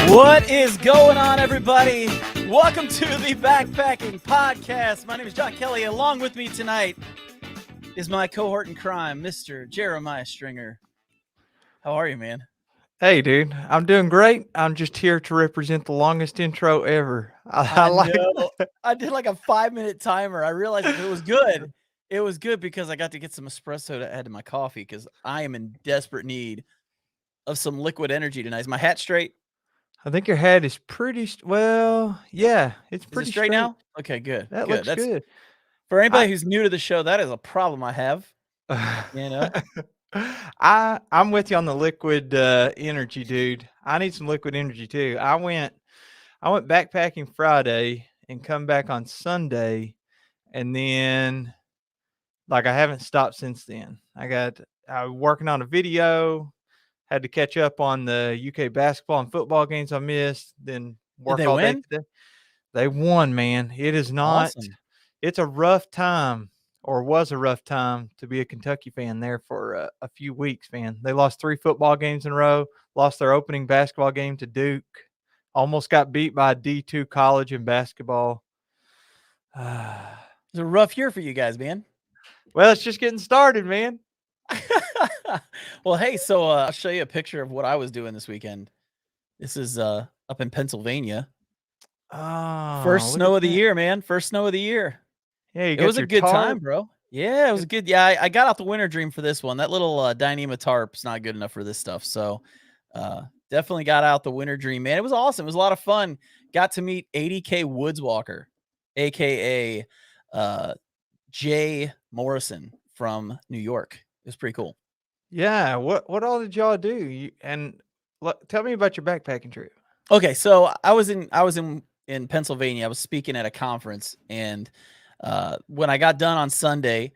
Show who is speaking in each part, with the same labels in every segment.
Speaker 1: What is going on, everybody? Welcome to the Backpacking Podcast. My name is John Kelly. Along with me tonight is my cohort in crime, Mr. Jeremiah Stringer. How are you, man?
Speaker 2: Hey, dude, I'm doing great. I'm just here to represent the longest intro ever. I
Speaker 1: I
Speaker 2: like
Speaker 1: know. I did like a 5-minute timer. I realized it was good. It was good because I got to get some espresso to add to my coffee because I am in desperate need of some liquid energy tonight. Is my hat straight?
Speaker 2: I think your head is pretty well, yeah, it's
Speaker 1: Is it
Speaker 2: pretty
Speaker 1: straight
Speaker 2: straight.
Speaker 1: now? Okay, good.
Speaker 2: That
Speaker 1: Good.
Speaker 2: looks
Speaker 1: That's
Speaker 2: good.
Speaker 1: for
Speaker 2: I
Speaker 1: anybody who's new to the show, that is a problem I have, you know?
Speaker 2: I'm with you on the liquid energy, dude. I need some liquid energy too. I went backpacking Friday and come back on Sunday, and then like I haven't stopped since then. I was working on a video. Had to catch up on the UK basketball and football games I missed, then
Speaker 1: Did
Speaker 2: work
Speaker 1: they
Speaker 2: all day
Speaker 1: win?
Speaker 2: today. They won, man. It is not
Speaker 1: Awesome.
Speaker 2: it's a rough time, or was a rough time, to be a Kentucky fan there for a few weeks, man. They lost 3 football games in a row, lost their opening basketball game to Duke, almost got beat by a D2 college in basketball.
Speaker 1: It's a rough year for you guys, man.
Speaker 2: Well, it's just getting started, man.
Speaker 1: Well, hey, so I'll show you a picture of what I was doing this weekend. This is up in Pennsylvania.
Speaker 2: Oh,
Speaker 1: First
Speaker 2: look at
Speaker 1: snow of the
Speaker 2: that.
Speaker 1: year, man. First snow of the year.
Speaker 2: Yeah, you
Speaker 1: It
Speaker 2: got
Speaker 1: was a
Speaker 2: your
Speaker 1: good time,
Speaker 2: tarp.
Speaker 1: bro. Yeah, it was
Speaker 2: It-
Speaker 1: a good. Yeah, I got out the winter dream for this one. That little Dyneema tarp's not good enough for this stuff. So definitely got out the winter dream, man. It was awesome. It was a lot of fun. Got to meet 80K Woodswalker, aka Jay Morrison from New York. It was pretty cool.
Speaker 2: Yeah, what all did y'all do? Tell me about your backpacking trip.
Speaker 1: Okay, so I was in Pennsylvania. I was speaking at a conference, and when I got done on Sunday,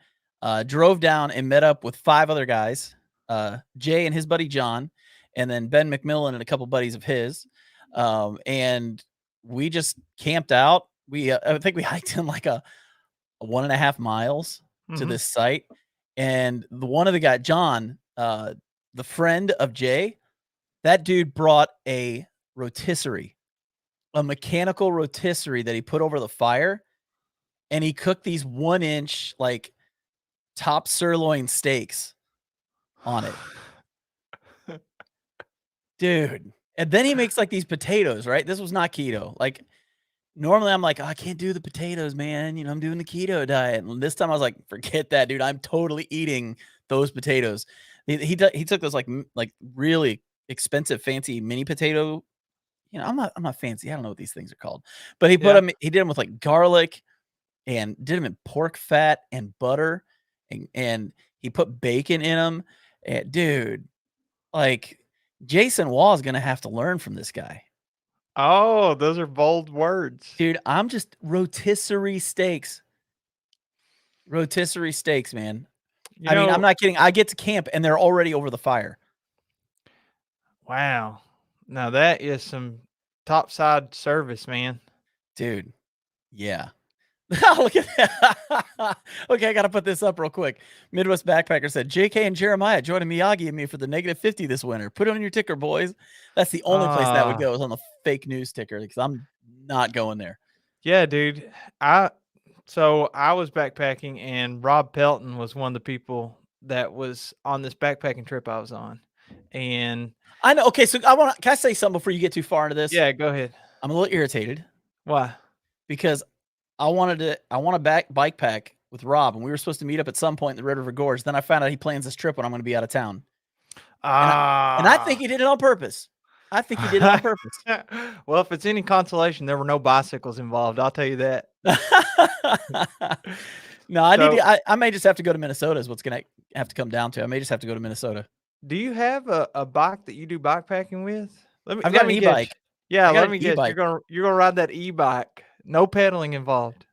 Speaker 1: drove down and met up with 5 other guys, Jay and his buddy John, and then Ben McMillan and a couple buddies of his, and we just camped out. I think we hiked in like a 1.5 miles to
Speaker 2: Mhm.
Speaker 1: this site, and one of the guy John, the friend of Jay, that dude brought a rotisserie, a mechanical rotisserie that he put over the fire, and he cooked these 1-inch, like, top sirloin steaks on it. Dude, and then he makes, like, these potatoes, right? This was not keto. Like, normally, I'm like, "Oh, I can't do the potatoes, man, I'm doing the keto diet." And this time, I was like, "Forget that, dude. I'm totally eating those potatoes." He took those, like, really expensive, fancy mini potato. I'm not fancy. I don't know what these things are called. But
Speaker 2: Yeah.
Speaker 1: he did them with, like, garlic and did them in pork fat and butter, and he put bacon in them. And dude, like, Jason Wall is gonna have to learn from this guy.
Speaker 2: Oh, those are bold words.
Speaker 1: Dude, I'm just rotisserie steaks. Rotisserie steaks, man.
Speaker 2: You
Speaker 1: I mean, I'm
Speaker 2: know,
Speaker 1: not kidding. I get to camp and they're already over the fire.
Speaker 2: wow. Now that is some topside service, man.
Speaker 1: Dude, yeah. Look at that. Okay, I gotta put this up real quick. Midwest Backpacker said, JK and Jeremiah joining Miyagi and me for the -50 this winter. Put it on your ticker, boys. That's the only place that would
Speaker 2: Ah,
Speaker 1: go is on the fake news ticker because I'm not going there.
Speaker 2: yeah, dude. I was backpacking, and Rob Pelton was one of the people that was on this backpacking trip I was on. And
Speaker 1: I know. Okay, so can I say something before you get too far into this?
Speaker 2: yeah, go ahead.
Speaker 1: I'm a little irritated
Speaker 2: Why?
Speaker 1: because I want to bike pack with Rob, and we were supposed to meet up at some point in the Red River Gorge. Then I found out he plans this trip when I'm going to be out of town, and I think
Speaker 2: Ah.
Speaker 1: he did it on purpose. I think he did it on purpose.
Speaker 2: Well, if it's any consolation, there were no bicycles involved, I'll tell you that.
Speaker 1: No, I need
Speaker 2: So,
Speaker 1: to. I may just have to go to Minnesota. Is what's going to have to come down to. I may just have to go to Minnesota.
Speaker 2: do you have a bike that you do bikepacking with? Let me
Speaker 1: I've got
Speaker 2: let
Speaker 1: an
Speaker 2: me guess.
Speaker 1: e-bike.
Speaker 2: Yeah,
Speaker 1: I got
Speaker 2: let
Speaker 1: an
Speaker 2: me guess. You're
Speaker 1: e-bike.
Speaker 2: gonna you're gonna ride that e-bike. No pedaling involved.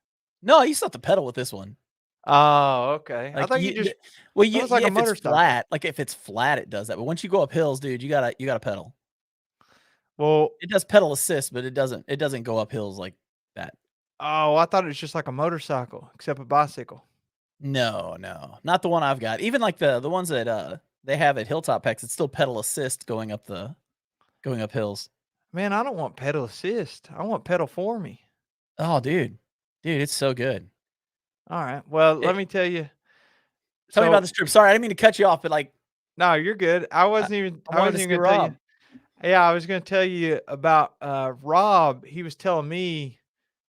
Speaker 1: No, I used to have to pedal with this one.
Speaker 2: Oh, okay. I
Speaker 1: Like
Speaker 2: thought you just
Speaker 1: well,
Speaker 2: that was like a
Speaker 1: if it's
Speaker 2: motorcycle.
Speaker 1: flat, like if it's flat, it does that. But once you go up hills, dude, you gotta pedal.
Speaker 2: Well,
Speaker 1: It does pedal assist, but it doesn't go up hills like that.
Speaker 2: oh, I thought it was just like a motorcycle, except a bicycle.
Speaker 1: No, no, not the one I've got. Even like the ones that they have at Hilltop Packs, it's still pedal assist going up hills.
Speaker 2: Man, I don't want pedal assist. I want pedal for me.
Speaker 1: Oh, dude, it's so good.
Speaker 2: All right. Well, let
Speaker 1: It,
Speaker 2: me tell you.
Speaker 1: tell me about
Speaker 2: So
Speaker 1: this trip. Sorry, I didn't mean to cut you off, but like
Speaker 2: no, you're good. I
Speaker 1: I,
Speaker 2: wasn't even.
Speaker 1: I
Speaker 2: I
Speaker 1: wanted
Speaker 2: wasn't
Speaker 1: to
Speaker 2: even
Speaker 1: see
Speaker 2: gonna tell you.
Speaker 1: Rob.
Speaker 2: Yeah, I was gonna tell you about Rob. He was telling me,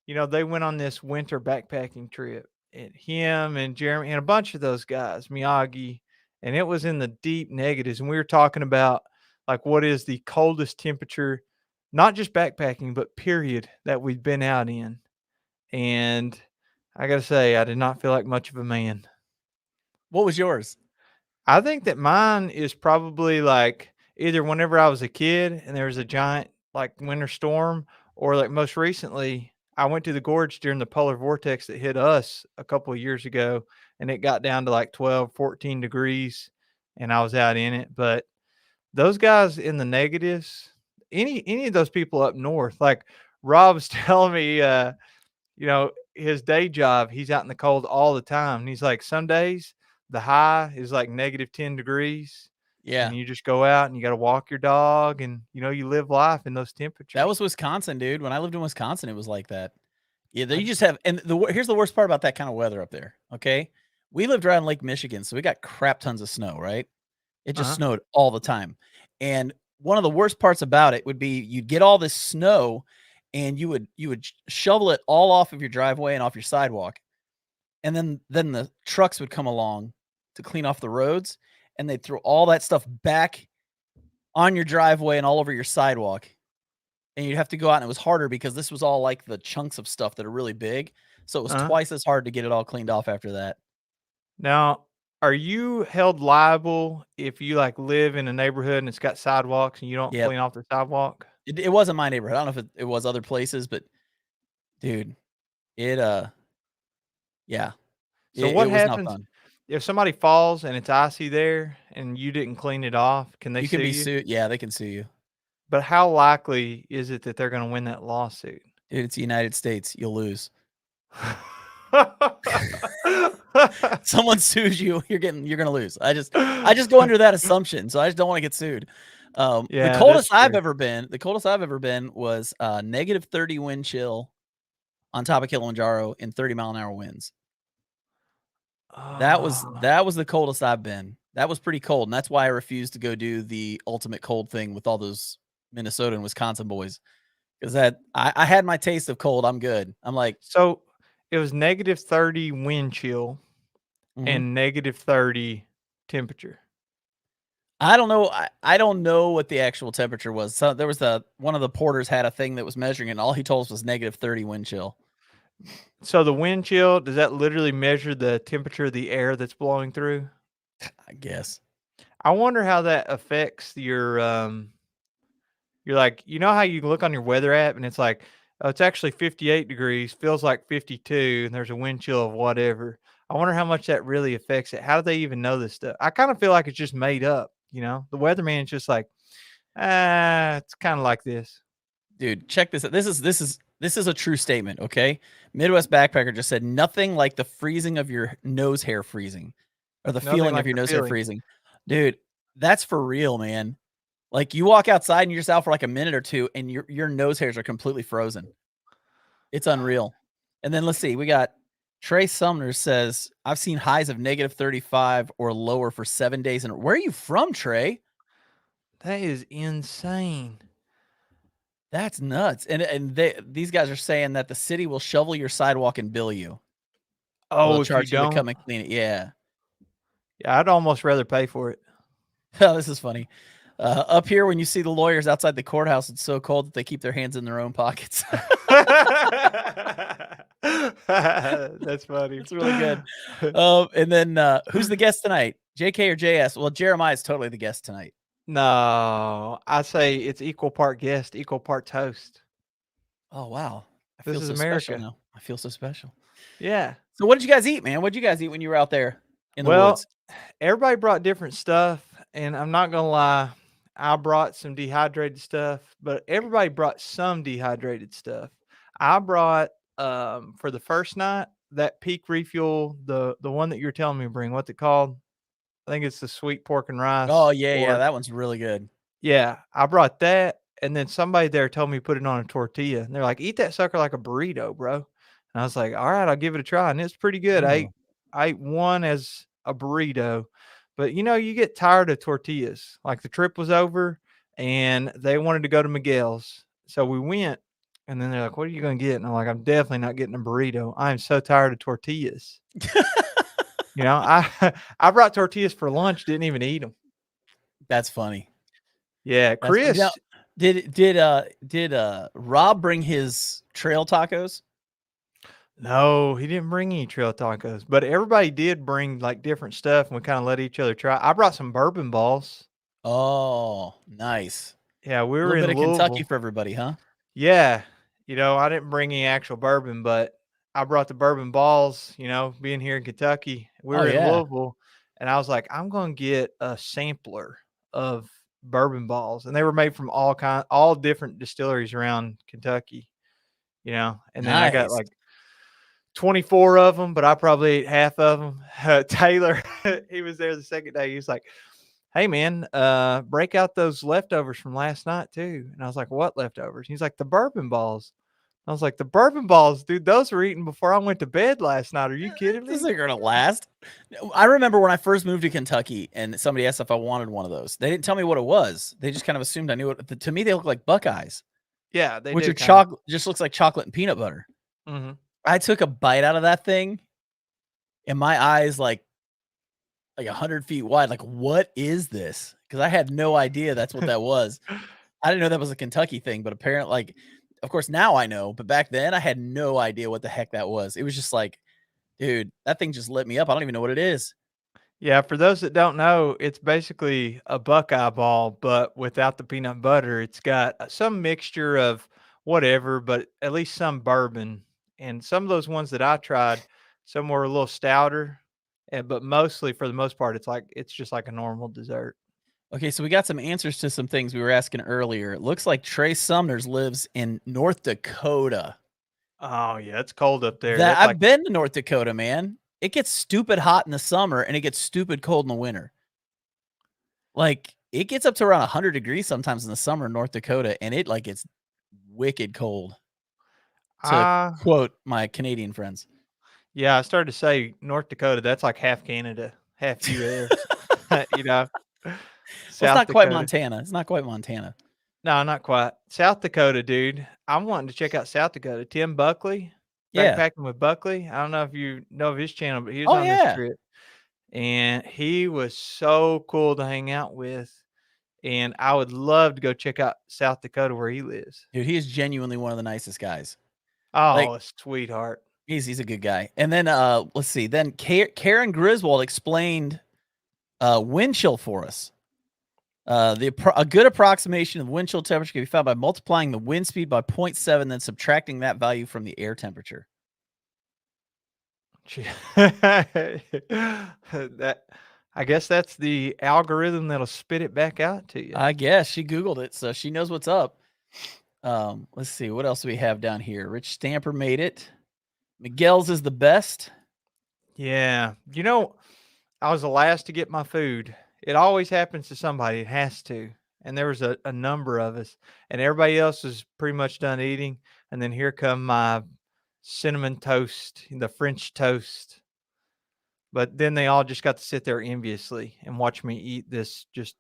Speaker 2: they went on this winter backpacking trip. And him and Jeremy and a bunch of those guys, Miyagi, and it was in the deep negatives. And we were talking about like what is the coldest temperature, not just backpacking, but period that we've been out in. And I gotta say, I did not feel like much of a man.
Speaker 1: What was yours?
Speaker 2: I think that mine is probably like either whenever I was a kid and there was a giant like winter storm, or like most recently, I went to the gorge during the polar vortex that hit us a couple of years ago, and it got down to like 12, 14 degrees, and I was out in it. But those guys in the negatives, any of those people up north, like Rob's telling me, his day job, he's out in the cold all the time. And he's like, some days the high is like -10 degrees,
Speaker 1: Yeah,
Speaker 2: and you just go out and you got to walk your dog, and you live life in those
Speaker 1: that
Speaker 2: temperatures.
Speaker 1: was Wisconsin, dude. When I lived in Wisconsin, it was like that. Yeah,
Speaker 2: I
Speaker 1: you just have, and here's the worst part about that kind of weather up there. Okay, we lived right on Lake Michigan, so we got crap tons of snow. Right, it just
Speaker 2: uh-huh.
Speaker 1: snowed all the time, and one of the worst parts about it would be you'd get all this snow, and you would shovel it all off of your driveway and off your sidewalk, and then the trucks would come along to clean off the roads, and they'd throw all that stuff back on your driveway and all over your sidewalk, and you'd have to go out, and it was harder because this was all, like, the chunks of stuff that are really big, so it was
Speaker 2: Uh-huh.
Speaker 1: twice as hard to get it all cleaned off after that.
Speaker 2: Now, are you held liable if you like live in a neighborhood and it's got sidewalks and you don't
Speaker 1: Yep.
Speaker 2: clean off the sidewalk?
Speaker 1: It wasn't my neighborhood. I don't know if it was other places, but dude, it, yeah,
Speaker 2: So
Speaker 1: it
Speaker 2: what
Speaker 1: was not
Speaker 2: happens
Speaker 1: fun.
Speaker 2: if somebody falls and it's icy there and you didn't clean it off? Can they
Speaker 1: You can
Speaker 2: sue
Speaker 1: be
Speaker 2: you?
Speaker 1: sued. Yeah, they can sue you.
Speaker 2: But how likely is it that they're going to win that lawsuit?
Speaker 1: Dude, it's the United States. You'll lose. Someone sues you, you're gonna lose. I just go under that assumption, so I just don't wanna get sued. The
Speaker 2: Yeah, that's
Speaker 1: coldest I've
Speaker 2: true.
Speaker 1: ever been was, -30 wind chill on top of Kilimanjaro in 30-mile-an-hour winds.
Speaker 2: Oh,
Speaker 1: That was the coldest I've been. That was pretty cold, and that's why I refused to go do the ultimate cold thing with all those Minnesota and Wisconsin boys, 'cause that I had my taste of cold, I'm good. I'm like,
Speaker 2: so it was -30 wind chill
Speaker 1: mhm.
Speaker 2: and -30 temperature.
Speaker 1: I don't know what the actual temperature was. So there was one of the porters had a thing that was measuring it, and all he told us was -30 wind chill,
Speaker 2: So the wind chill, does that literally measure the temperature of the air that's blowing through?
Speaker 1: I guess.
Speaker 2: I wonder how that affects you're like, how you look on your weather app and it's like, oh, it's actually 58 degrees, feels like 52, and there's a wind chill of whatever. I wonder how much that really affects it. How do they even know this stuff? I kind of feel like it's just made up, The weatherman's just like, it's kind of like this.
Speaker 1: Dude, check this out. This is a true statement, okay? Midwest Backpacker just said nothing like the freezing of your nose hair freezing or the
Speaker 2: Nothing
Speaker 1: feeling of
Speaker 2: like
Speaker 1: your
Speaker 2: the
Speaker 1: nose hair
Speaker 2: feeling.
Speaker 1: freezing. Dude, that's for real, man. Like you walk outside and you're just out for like a minute or two and your nose hairs are completely frozen. It's unreal. And then let's see, we got Trey Sumner says, I've seen highs of -35 or lower for 7 days. And where are you from, Trey?
Speaker 2: That is insane.
Speaker 1: That's nuts. And these guys are saying that the city will shovel your sidewalk and bill you. Or they'll
Speaker 2: Oh, if you
Speaker 1: charge you to
Speaker 2: don't,
Speaker 1: come and clean it. Yeah.
Speaker 2: yeah, I'd almost rather pay for it.
Speaker 1: Oh, this is funny. Up here, when you see the lawyers outside the courthouse, it's so cold that they keep their hands in their own pockets.
Speaker 2: That's funny.
Speaker 1: It's really good. And then who's the guest tonight? JK or JS? Well, Jeremiah is totally the guest tonight.
Speaker 2: No, I say it's equal part guest, equal parts host.
Speaker 1: Oh, wow. I
Speaker 2: This
Speaker 1: feel
Speaker 2: is
Speaker 1: so special
Speaker 2: America.
Speaker 1: now. I feel so special.
Speaker 2: Yeah.
Speaker 1: So what did you guys eat, man? What did you guys eat when you were out there in the
Speaker 2: Well,
Speaker 1: woods?
Speaker 2: everybody brought different stuff, and I'm not gonna lie, I brought some dehydrated stuff, but everybody brought some dehydrated stuff. I brought for the first night that peak refuel, the one that you're telling me to bring. What's it called? I think it's the sweet pork and
Speaker 1: Oh,
Speaker 2: rice.
Speaker 1: yeah, yeah,
Speaker 2: Or
Speaker 1: that one's really good.
Speaker 2: yeah, I brought that, and then somebody there told me put it on a tortilla, and they're like, "Eat that sucker like a burrito, bro." And I was like, "All right, I'll give it a try," and it's pretty good.
Speaker 1: Oh.
Speaker 2: I ate one as a burrito, but, you get tired of tortillas. Like, the trip was over, and they wanted to go to Miguel's, so we went, and then they're like, "What are you gonna get?" And I'm like, "I'm definitely not getting a burrito. I am so tired of tortillas." I I brought tortillas for lunch, didn't even eat them.
Speaker 1: That's funny.
Speaker 2: Yeah,
Speaker 1: That's funny. Now,
Speaker 2: Chris.
Speaker 1: did Rob bring his trail tacos?
Speaker 2: No, he didn't bring any trail tacos, but everybody did bring, like, different stuff, and we kinda let each other try. I brought some bourbon balls.
Speaker 1: Oh, nice.
Speaker 2: Yeah, we
Speaker 1: A
Speaker 2: were
Speaker 1: little bit
Speaker 2: in
Speaker 1: of Kentucky
Speaker 2: Louisville.
Speaker 1: for everybody, huh?
Speaker 2: Yeah, I didn't bring any actual bourbon, but I brought the bourbon balls, being here in Kentucky. We
Speaker 1: Oh
Speaker 2: were in
Speaker 1: yeah,
Speaker 2: Louisville, and I was like, "I'm gonna get a sampler of bourbon balls," and they were made from all different distilleries around Kentucky, and then I got,
Speaker 1: nice.
Speaker 2: like, 24 of them, but I probably ate half of them. Taylor, he was there the second day. He was like, "Hey, man, break out those leftovers from last night too." And I was like, "What leftovers?" He's like, "The bourbon balls." I was like, "The bourbon balls, dude, those were eaten before I went to bed last night. Are you kidding
Speaker 1: This
Speaker 2: me?"
Speaker 1: isn't gonna last. I remember when I first moved to Kentucky and somebody asked if I wanted one of those. They didn't tell me what it was. They just kind of assumed I knew it. To me, they look like Buckeyes,
Speaker 2: Yeah, they
Speaker 1: which
Speaker 2: do
Speaker 1: are
Speaker 2: kind of.
Speaker 1: chocolate. Just looks like chocolate and peanut butter.
Speaker 2: Mhm.
Speaker 1: I took a bite out of that thing, and my eyes like 100 feet wide. Like, what is this? Because I had no idea that's what that was. I didn't know that was a Kentucky thing, but apparently, like, of course, now I know. But back then, I had no idea what the heck that was. It was just like, dude, that thing just lit me up. I don't even know what it is.
Speaker 2: Yeah, for those that don't know, it's basically a Buckeye ball, but without the peanut butter. It's got some mixture of whatever, but at least some bourbon. And some of those ones that I tried, some were a little stouter, but mostly for the most part, it's just like a normal dessert.
Speaker 1: Okay, so we got some answers to some things we were asking earlier. It looks like Trey Sumners lives in North Dakota.
Speaker 2: Oh yeah, it's cold up there.
Speaker 1: That
Speaker 2: That's like
Speaker 1: I've been to North Dakota, man. It gets stupid hot in the summer and it gets stupid cold in the winter. Like it gets up to around 100 degrees sometimes in the summer in North Dakota, and it like it's wicked cold. To
Speaker 2: ah
Speaker 1: quote my Canadian friends.
Speaker 2: yeah, I started to say North Dakota. That's like half Canada, half U.S. you know,
Speaker 1: Well, it's
Speaker 2: South
Speaker 1: not quite
Speaker 2: Dakota.
Speaker 1: Montana. It's not quite Montana.
Speaker 2: No, not quite. South Dakota, dude. I'm wanting to check out South Dakota. Tim Buckley,
Speaker 1: Yeah.
Speaker 2: backpacking with Buckley. I don't know if you know of his channel, but he was
Speaker 1: Oh
Speaker 2: on this
Speaker 1: yeah.
Speaker 2: trip, and he was so cool to hang out with. And I would love to go check out South Dakota where he lives.
Speaker 1: Dude, he is genuinely one of the nicest guys. Like
Speaker 2: Oh, a sweetheart.
Speaker 1: he's a good guy. And then let's see. Then Karen Griswold explained wind chill for us. A good approximation of wind chill temperature can be found by multiplying the wind speed by 0.7, then subtracting that value from the air temperature.
Speaker 2: That I guess that's the algorithm that'll spit it back out to you.
Speaker 1: I guess she Googled it, so she knows what's up. Let's see. What else do we have down here? Rich Stamper made it. Miguel's is the best.
Speaker 2: Yeah. I was the last to get my food. It always happens to somebody. It has to. And there was a number of us, and everybody else was pretty much done eating. And then here come my cinnamon toast, the French toast. But then they all just got to sit there enviously and watch me eat this just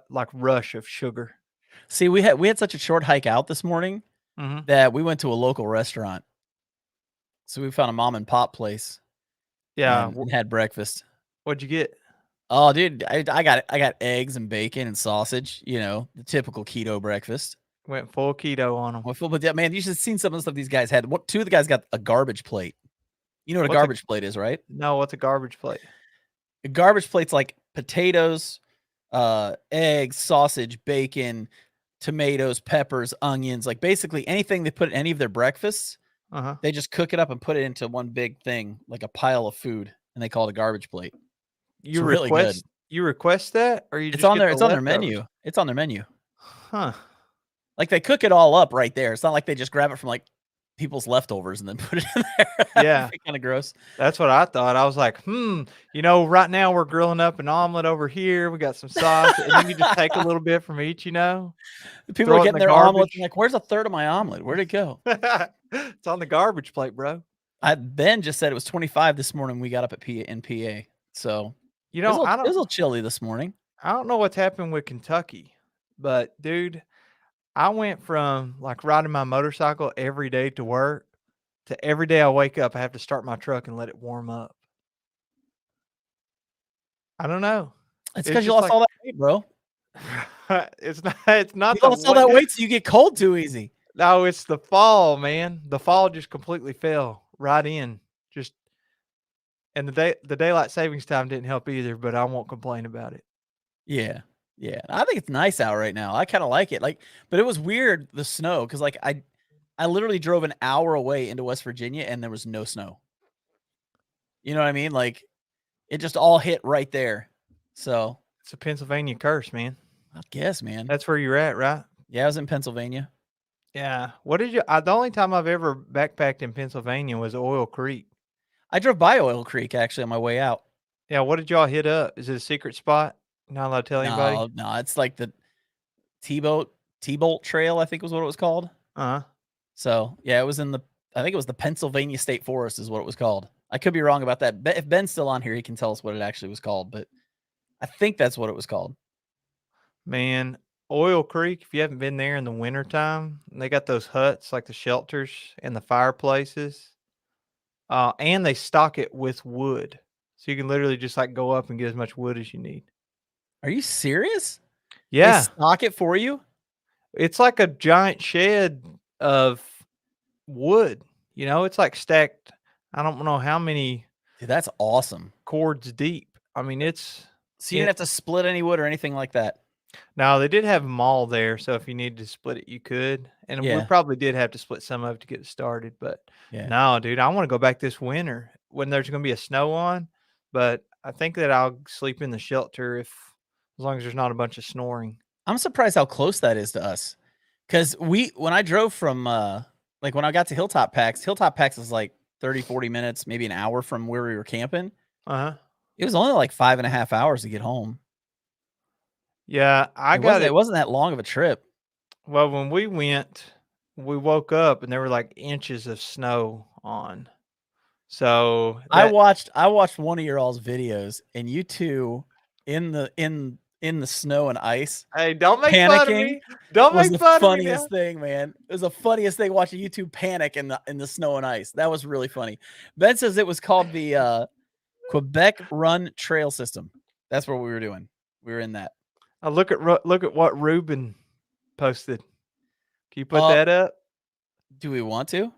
Speaker 2: like rush of sugar.
Speaker 1: See, we had such a short hike out this morning
Speaker 2: Hmm.
Speaker 1: that we went to a local restaurant. So we found a mom and pop place
Speaker 2: Yeah.
Speaker 1: and had breakfast.
Speaker 2: What'd you get?
Speaker 1: Oh, dude, I got eggs and bacon and sausage. You know, the typical keto breakfast.
Speaker 2: Went full keto on them.
Speaker 1: But yeah, man, you should have seen some of the stuff these guys had. What two of the guys got a garbage plate? You know what a
Speaker 2: What's a
Speaker 1: garbage plate is, right?
Speaker 2: no? What's a garbage plate?
Speaker 1: A garbage plate's like potatoes, eggs, sausage, bacon, tomatoes, peppers, onions, like basically anything they put in any of their breakfasts,
Speaker 2: Uh huh.
Speaker 1: they just cook it up and put it into one big thing, like a pile of food, and they call it a garbage plate. It's
Speaker 2: You
Speaker 1: really good.
Speaker 2: request that, or you
Speaker 1: It's
Speaker 2: just
Speaker 1: on
Speaker 2: get
Speaker 1: their
Speaker 2: the
Speaker 1: it's on their
Speaker 2: leftovers?
Speaker 1: menu. It's on their menu.
Speaker 2: Huh.
Speaker 1: Like they cook it all up right there. It's not like they just grab it from like people's leftovers and then put it in there.
Speaker 2: Yeah.
Speaker 1: Kind of gross.
Speaker 2: That's what I thought. I was like, right now we're grilling up an omelet over here. We got some sauce. And then you just take a little bit from each,
Speaker 1: People are
Speaker 2: throw it in
Speaker 1: getting
Speaker 2: the
Speaker 1: their omelets.
Speaker 2: garbage.
Speaker 1: Like, where's a third of my omelet? Where'd it go?
Speaker 2: It's on the garbage plate, bro.
Speaker 1: Ben just said it was 25 this morning. We got up at PA. So it was
Speaker 2: I
Speaker 1: a
Speaker 2: don't
Speaker 1: little chilly this morning.
Speaker 2: I don't know what's happened with Kentucky, but dude, I went from like riding my motorcycle every day to work to every day I wake up, I have to start my truck and let it warm up. I don't know.
Speaker 1: It's
Speaker 2: It's
Speaker 1: because you
Speaker 2: just
Speaker 1: lost
Speaker 2: like
Speaker 1: all that weight, bro.
Speaker 2: it's not
Speaker 1: You
Speaker 2: the
Speaker 1: lost all that
Speaker 2: weight.
Speaker 1: weight so you get cold too easy.
Speaker 2: No, it's the fall, man. The fall just completely fell right in. Just and the daylight savings time didn't help either, but I won't complain about it.
Speaker 1: Yeah. Yeah. I think it's nice out right now. I kind of like it. But it was weird, the snow, because I literally drove an hour away into West Virginia and there was no snow. You know what I mean? Like, it just all hit right there. So
Speaker 2: It's a Pennsylvania curse, man.
Speaker 1: I guess, man.
Speaker 2: That's where you're at, right?
Speaker 1: Yeah, I was in Pennsylvania.
Speaker 2: Yeah. What did you the only time I've ever backpacked in Pennsylvania was Oil Creek.
Speaker 1: I drove by Oil Creek actually on my way out.
Speaker 2: Yeah, what did y'all hit up? Is it a secret spot? Not allowed to tell anybody?
Speaker 1: No, it's like the T-Bolt Trail, I think was what it was called.
Speaker 2: Uh-huh.
Speaker 1: So yeah, I think it was the Pennsylvania State Forest is what it was called. I could be wrong about that. If Ben's still on here, he can tell us what it actually was called, but I think that's what it was called.
Speaker 2: Man, Oil Creek, if you haven't been there in the wintertime, they got those huts, like the shelters and the fireplaces. And they stock it with wood. So you can literally just like go up and get as much wood as you need.
Speaker 1: Are you serious? They
Speaker 2: Yeah.
Speaker 1: stock it for you?
Speaker 2: It's like a giant shed of wood. It's like stacked, I don't know how many
Speaker 1: Dude, that's awesome.
Speaker 2: cords deep. I mean,
Speaker 1: So you didn't have to split any wood or anything like that?
Speaker 2: now they did have them all there, so if you needed to split it, you could. And we
Speaker 1: Yeah.
Speaker 2: probably did have to split some of it to get it started. But
Speaker 1: Yeah.
Speaker 2: no, dude, I want to go back this winter when there's going to be a snow on. But I think that I'll sleep in the shelter as long as there's not a bunch of snoring.
Speaker 1: I'm surprised how close that is to us. Because when I drove from, like when I got to Hilltop Packs is like 30, 40 minutes, maybe an hour from where we were camping.
Speaker 2: Uh-huh.
Speaker 1: It was only like 5.5 hours to get home.
Speaker 2: Yeah,
Speaker 1: It wasn't that long of a trip.
Speaker 2: Well, when we went, we woke up and there were like inches of snow on. So
Speaker 1: I watched one of your all's videos and you two in the snow and ice.
Speaker 2: Hey, don't make fun of me. Don't
Speaker 1: was
Speaker 2: make
Speaker 1: the
Speaker 2: fun of me now.
Speaker 1: funniest thing, man. It was the funniest thing watching you two panic in the snow and ice. That was really funny. Ben says it was called the Quebec Run Trail System. That's what we were doing. We were in that.
Speaker 2: Look at what Ruben posted. Can you put that up?
Speaker 1: Do we want to?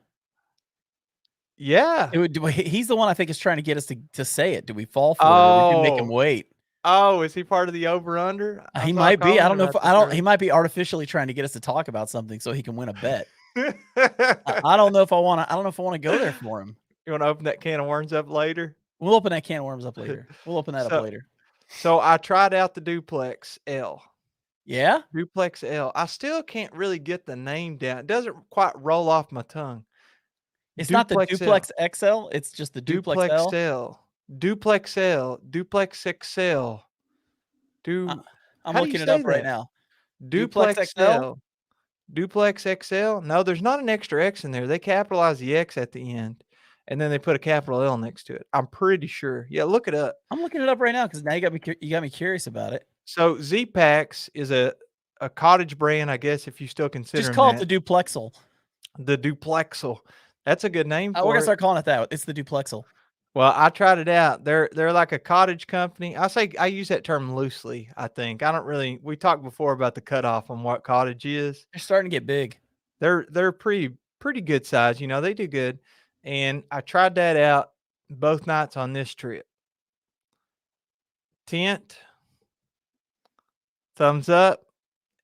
Speaker 2: Yeah.
Speaker 1: He's the one I think is trying to get us to say it. Do we fall for it or we make him wait?
Speaker 2: Oh, is he part of the over-under?
Speaker 1: He might be. I don't know if he might be artificially trying to get us to talk about something so he can win a bet. I don't know if I want to go there for him.
Speaker 2: You want to open that can of worms up later?
Speaker 1: We'll open that can of worms up later. We'll open that up later.
Speaker 2: So I tried out the Duplex L.
Speaker 1: Yeah?
Speaker 2: Duplex L. I still can't really get the name down. It doesn't quite roll off my tongue.
Speaker 1: It's not the Duplex XL. It's just the Duplex L.
Speaker 2: Duplex L. Duplex XL.
Speaker 1: I'm looking it up right now.
Speaker 2: Duplex XL. Duplex XL. No, there's not an extra X in there. They capitalize the X at the end, and then they put a capital L next to it. I'm pretty sure. Yeah, look it up.
Speaker 1: I'm looking it up right now because now you got me curious about it.
Speaker 2: So Z-Packs is a cottage brand, I guess, if you still consider.
Speaker 1: Just call it the Duplexel.
Speaker 2: The Duplexel. That's a good name for it.
Speaker 1: We're gonna start calling it that. It's the Duplexel.
Speaker 2: Well, I tried it out. They're like a cottage company. I use that term loosely, I think. We talked before about the cutoff on what cottage is.
Speaker 1: They're starting to get big.
Speaker 2: They're pretty good size, they do good. And I tried that out both nights on this trip. Tent, thumbs up.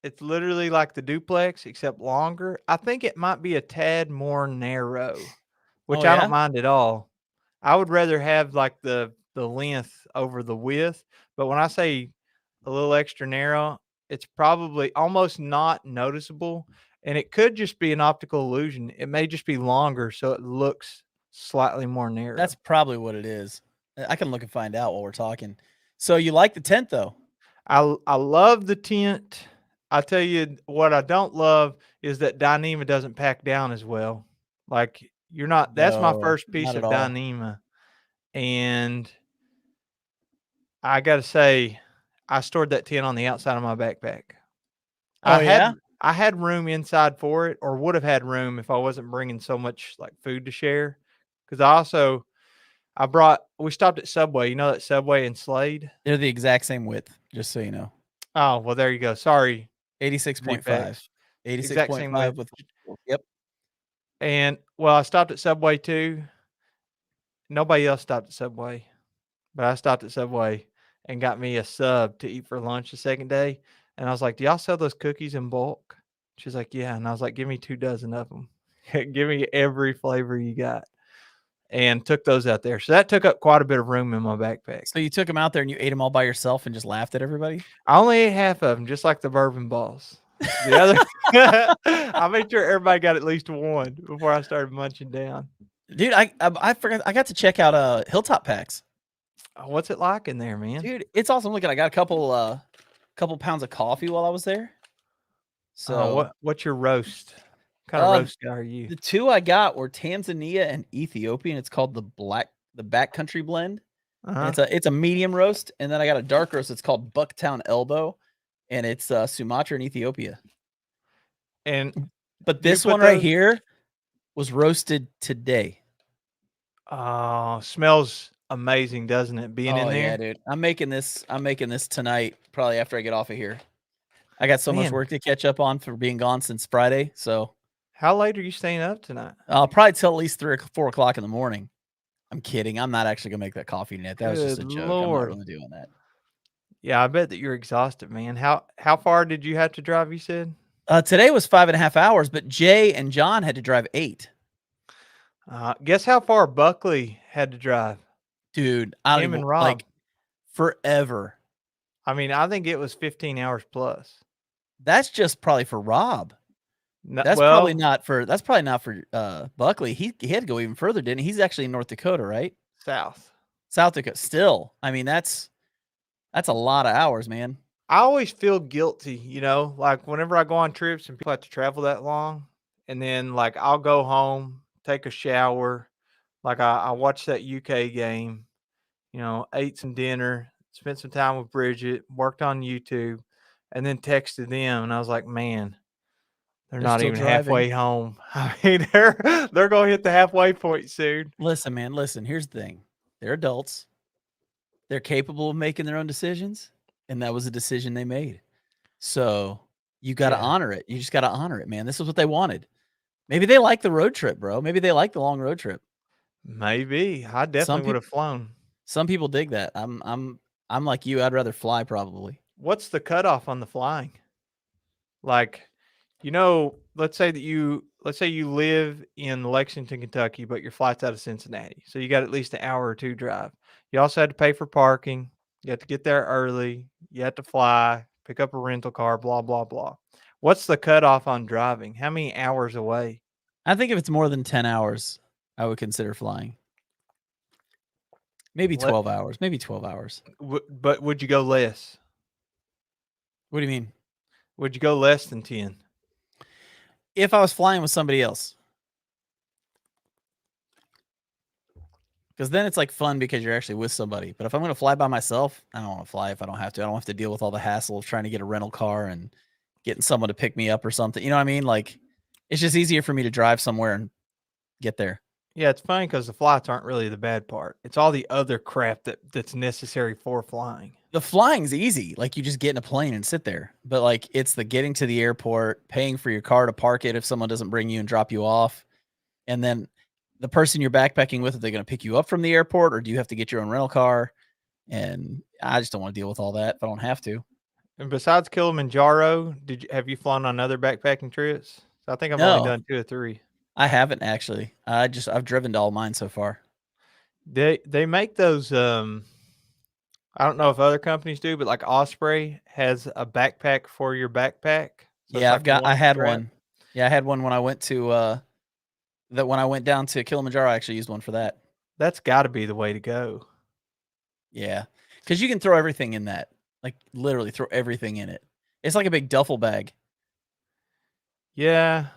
Speaker 2: It's literally like the Duplex, except longer. I think it might be a tad more narrow, which I don't mind at all. I would rather have like the length over the width. But when I say a little extra narrow, it's probably almost not noticeable. And it could just be an optical illusion. It may just be longer, so it looks slightly more narrow.
Speaker 1: That's probably what it is. I can look and find out while we're talking. So you like the tent though?
Speaker 2: I love the tent. I tell you what I don't love is that Dyneema doesn't pack down as well. Like you're not that's my
Speaker 1: No,
Speaker 2: first piece
Speaker 1: not at
Speaker 2: of
Speaker 1: all.
Speaker 2: Dyneema. And I gotta say, I stored that tent on the outside of my backpack. I
Speaker 1: Oh
Speaker 2: had
Speaker 1: yeah?
Speaker 2: I had room inside for it, or would have had room if I wasn't bringing so much like food to share. Because we stopped at Subway. You know that Subway in Slade?
Speaker 1: They're the exact same width, just so you know.
Speaker 2: Oh, well, there you go. Sorry,
Speaker 1: 86.5.
Speaker 2: Z-Packs. Exact same
Speaker 1: 86.5
Speaker 2: width.
Speaker 1: with yep.
Speaker 2: And well, I stopped at Subway too. Nobody else stopped at Subway, but I stopped at Subway and got me a sub to eat for lunch the second day. And I was like, "Do y'all sell those cookies in bulk?" She's like, "Yeah." And I was like, "Give me 2 dozen of them. Give me every flavor you got." And took those out there. So that took up quite a bit of room in my backpack.
Speaker 1: So you took them out there and you ate them all by yourself and just laughed at everybody?
Speaker 2: I only ate half of them, just like the bourbon balls. The other I made sure everybody got at least one before I started munching down.
Speaker 1: Dude, I forgot I got to check out Hilltop Packs.
Speaker 2: What's it like in there, man?
Speaker 1: Dude, it's awesome. Look at I got a couple pounds of coffee while I was there. So
Speaker 2: What's your roast? What kind of roast guy are you?
Speaker 1: the two I got were Tanzania and Ethiopian. It's called the Backcountry blend. And
Speaker 2: Uh-huh.
Speaker 1: it's a medium roast, and then I got a dark roast. It's called Bucktown Elbow, and it's Sumatra and Ethiopia.
Speaker 2: And
Speaker 1: But
Speaker 2: do you
Speaker 1: this
Speaker 2: put
Speaker 1: one right
Speaker 2: those
Speaker 1: here was roasted today.
Speaker 2: Oh, smells amazing, doesn't it, being in
Speaker 1: Oh yeah,
Speaker 2: there?
Speaker 1: dude. I'm making this tonight, probably after I get off of here. I got so much
Speaker 2: Man,
Speaker 1: work to catch up on for being gone since Friday, so
Speaker 2: how late are you staying up tonight?
Speaker 1: I'll probably till at least 4 o'clock in the morning. I'm kidding. I'm not actually gonna make that coffee tonight. That was just
Speaker 2: Good
Speaker 1: a joke. I'm not
Speaker 2: Lord.
Speaker 1: really doing that.
Speaker 2: Yeah, I bet that you're exhausted, man. How far did you have to drive, you said?
Speaker 1: Today was 5.5 hours, but Jay and John had to drive 8.
Speaker 2: Guess how far Buckley had to drive?
Speaker 1: Dude, I don't
Speaker 2: Him
Speaker 1: even
Speaker 2: and Rob.
Speaker 1: like forever.
Speaker 2: I mean, I think it was 15 hours plus.
Speaker 1: That's just probably for Rob.
Speaker 2: No,
Speaker 1: That's probably
Speaker 2: well,
Speaker 1: not for Buckley. He had to go even further, didn't he? He's actually in North Dakota, right?
Speaker 2: south.
Speaker 1: South Dakota. Still, I mean, that's a lot of hours, man.
Speaker 2: I always feel guilty, like whenever I go on trips and people have to travel that long, and then like I'll go home, take a shower, like I watched that UK game, ate some dinner, spent some time with Bridget, worked on YouTube, and then texted them, and I was like, man, they're
Speaker 1: They're
Speaker 2: not
Speaker 1: still
Speaker 2: even
Speaker 1: driving.
Speaker 2: halfway home. I mean, they're gonna hit the halfway point soon.
Speaker 1: Listen, man, listen. Here's the thing. They're adults. They're capable of making their own decisions, and that was a decision they made. So, you gotta
Speaker 2: Yeah,
Speaker 1: honor it. You just gotta honor it, man. This is what they wanted. Maybe they like the road trip, bro. Maybe they like the long road trip.
Speaker 2: maybe I
Speaker 1: Some
Speaker 2: definitely would
Speaker 1: people
Speaker 2: have flown.
Speaker 1: some people dig that. I'm like you. I'd rather fly probably.
Speaker 2: What's the cutoff on the flying? Like, let's say you live in Lexington, Kentucky, but your flight's out of Cincinnati. So you got at least an hour or two drive. You also had to pay for parking. You have to get there early. You have to fly, pick up a rental car, blah, blah, blah. What's the cutoff on driving? How many hours away?
Speaker 1: I think if it's more than 10 hours, I would consider flying. Maybe
Speaker 2: Let,
Speaker 1: 12 hours. Maybe 12 hours.
Speaker 2: but would you go less?
Speaker 1: What do you mean?
Speaker 2: Would you go less than 10?
Speaker 1: If I was flying with somebody else. Because then it's like fun because you're actually with somebody. But if I'm going to fly by myself, I don't want to fly if I don't have to. I don't have to deal with all the hassle of trying to get a rental car and getting someone to pick me up or something. You know what I mean? Like, it's just easier for me to drive somewhere and get there.
Speaker 2: Yeah, it's funny because the flights aren't really the bad part. It's all the other crap that's necessary for flying.
Speaker 1: The flying's easy. Like, you just get in a plane and sit there. But, like, it's the getting to the airport, paying for your car to park it if someone doesn't bring you and drop you off. And then the person you're backpacking with, are they going to pick you up from the airport, or do you have to get your own rental car? And I just don't want to deal with all that if I don't have to.
Speaker 2: And besides Kilimanjaro, have you flown on other backpacking trips? I think I've only
Speaker 1: No,
Speaker 2: done 2 or 3.
Speaker 1: I haven't actually. I've driven to all mine so far.
Speaker 2: They make those. I don't know if other companies do, but like Osprey has a backpack for your backpack, so it's
Speaker 1: Yeah,
Speaker 2: like
Speaker 1: I
Speaker 2: one
Speaker 1: had
Speaker 2: strap.
Speaker 1: one. Yeah, I had one when I went to when I went down to Kilimanjaro. I actually used one for that.
Speaker 2: That's got to be the way to go.
Speaker 1: Yeah, because you can throw everything in that, like literally throw everything in it. It's like a big duffel bag.
Speaker 2: Yeah.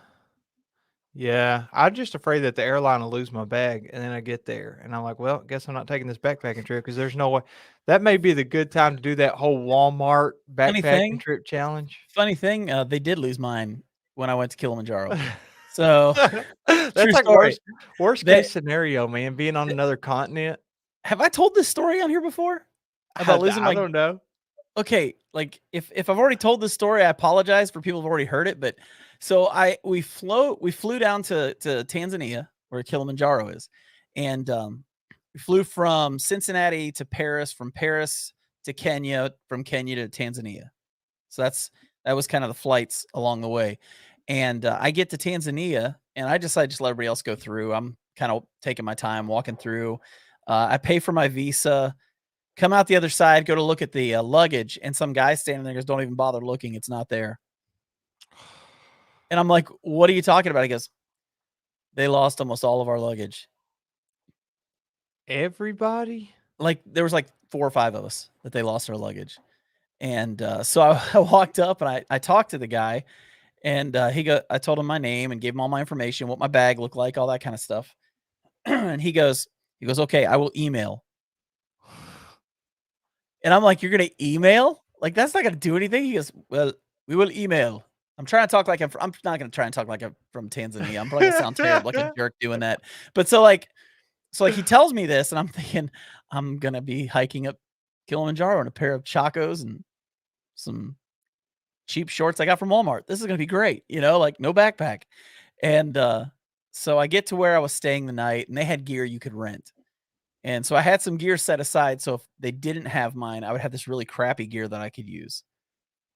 Speaker 2: Yeah, I'm just afraid that the airline will lose my bag, and then I get there, and I'm like, "Well, guess I'm not taking this backpacking trip because there's no way." That may be the good time to do that whole Walmart
Speaker 1: Funny
Speaker 2: backpacking
Speaker 1: thing,
Speaker 2: trip challenge.
Speaker 1: they did lose mine when I went to Kilimanjaro. So,
Speaker 2: That's
Speaker 1: true
Speaker 2: like
Speaker 1: story.
Speaker 2: worst
Speaker 1: That
Speaker 2: case scenario, man, being on another continent.
Speaker 1: have I told this story on here before
Speaker 2: I
Speaker 1: about losing
Speaker 2: I
Speaker 1: my
Speaker 2: don't know.
Speaker 1: okay, like if I've already told this story, I apologize for people who've already heard it. But so we flew down to Tanzania where Kilimanjaro is, and we flew from Cincinnati to Paris, from Paris to Kenya, from Kenya to Tanzania. So that was kind of the flights along the way, and I get to Tanzania, and I decide just let everybody else go through. I'm kind of taking my time walking through. I pay for my visa. Come out the other side, go to look at the, luggage, and some guy standing there goes, "Don't even bother looking, it's not there." And I'm like, "What are you talking about?" He goes, "They lost almost all of our luggage."
Speaker 2: Everybody?
Speaker 1: Like, there was, like, 4 or 5 of us that they lost our luggage. And, so I I walked up and I talked to the guy, and, I told him my name and gave him all my information, what my bag looked like, all that kinda stuff. And he goes, "Okay, I will email." And I'm like, "You're gonna email? Like, that's not gonna do anything." He goes, "Well, we will email." I'm trying to talk like I'm not gonna try and talk like I'm from Tanzania. I'm probably gonna sound terrible, like a jerk doing that. But so, he tells me this, and I'm thinking, I'm gonna be hiking up Kilimanjaro in a pair of Chacos and some cheap shorts I got from Walmart. This is gonna be great, like, no backpack. And, so I get to where I was staying the night, and they had gear you could rent. And so I had some gear set aside, so if they didn't have mine, I would have this really crappy gear that I could use.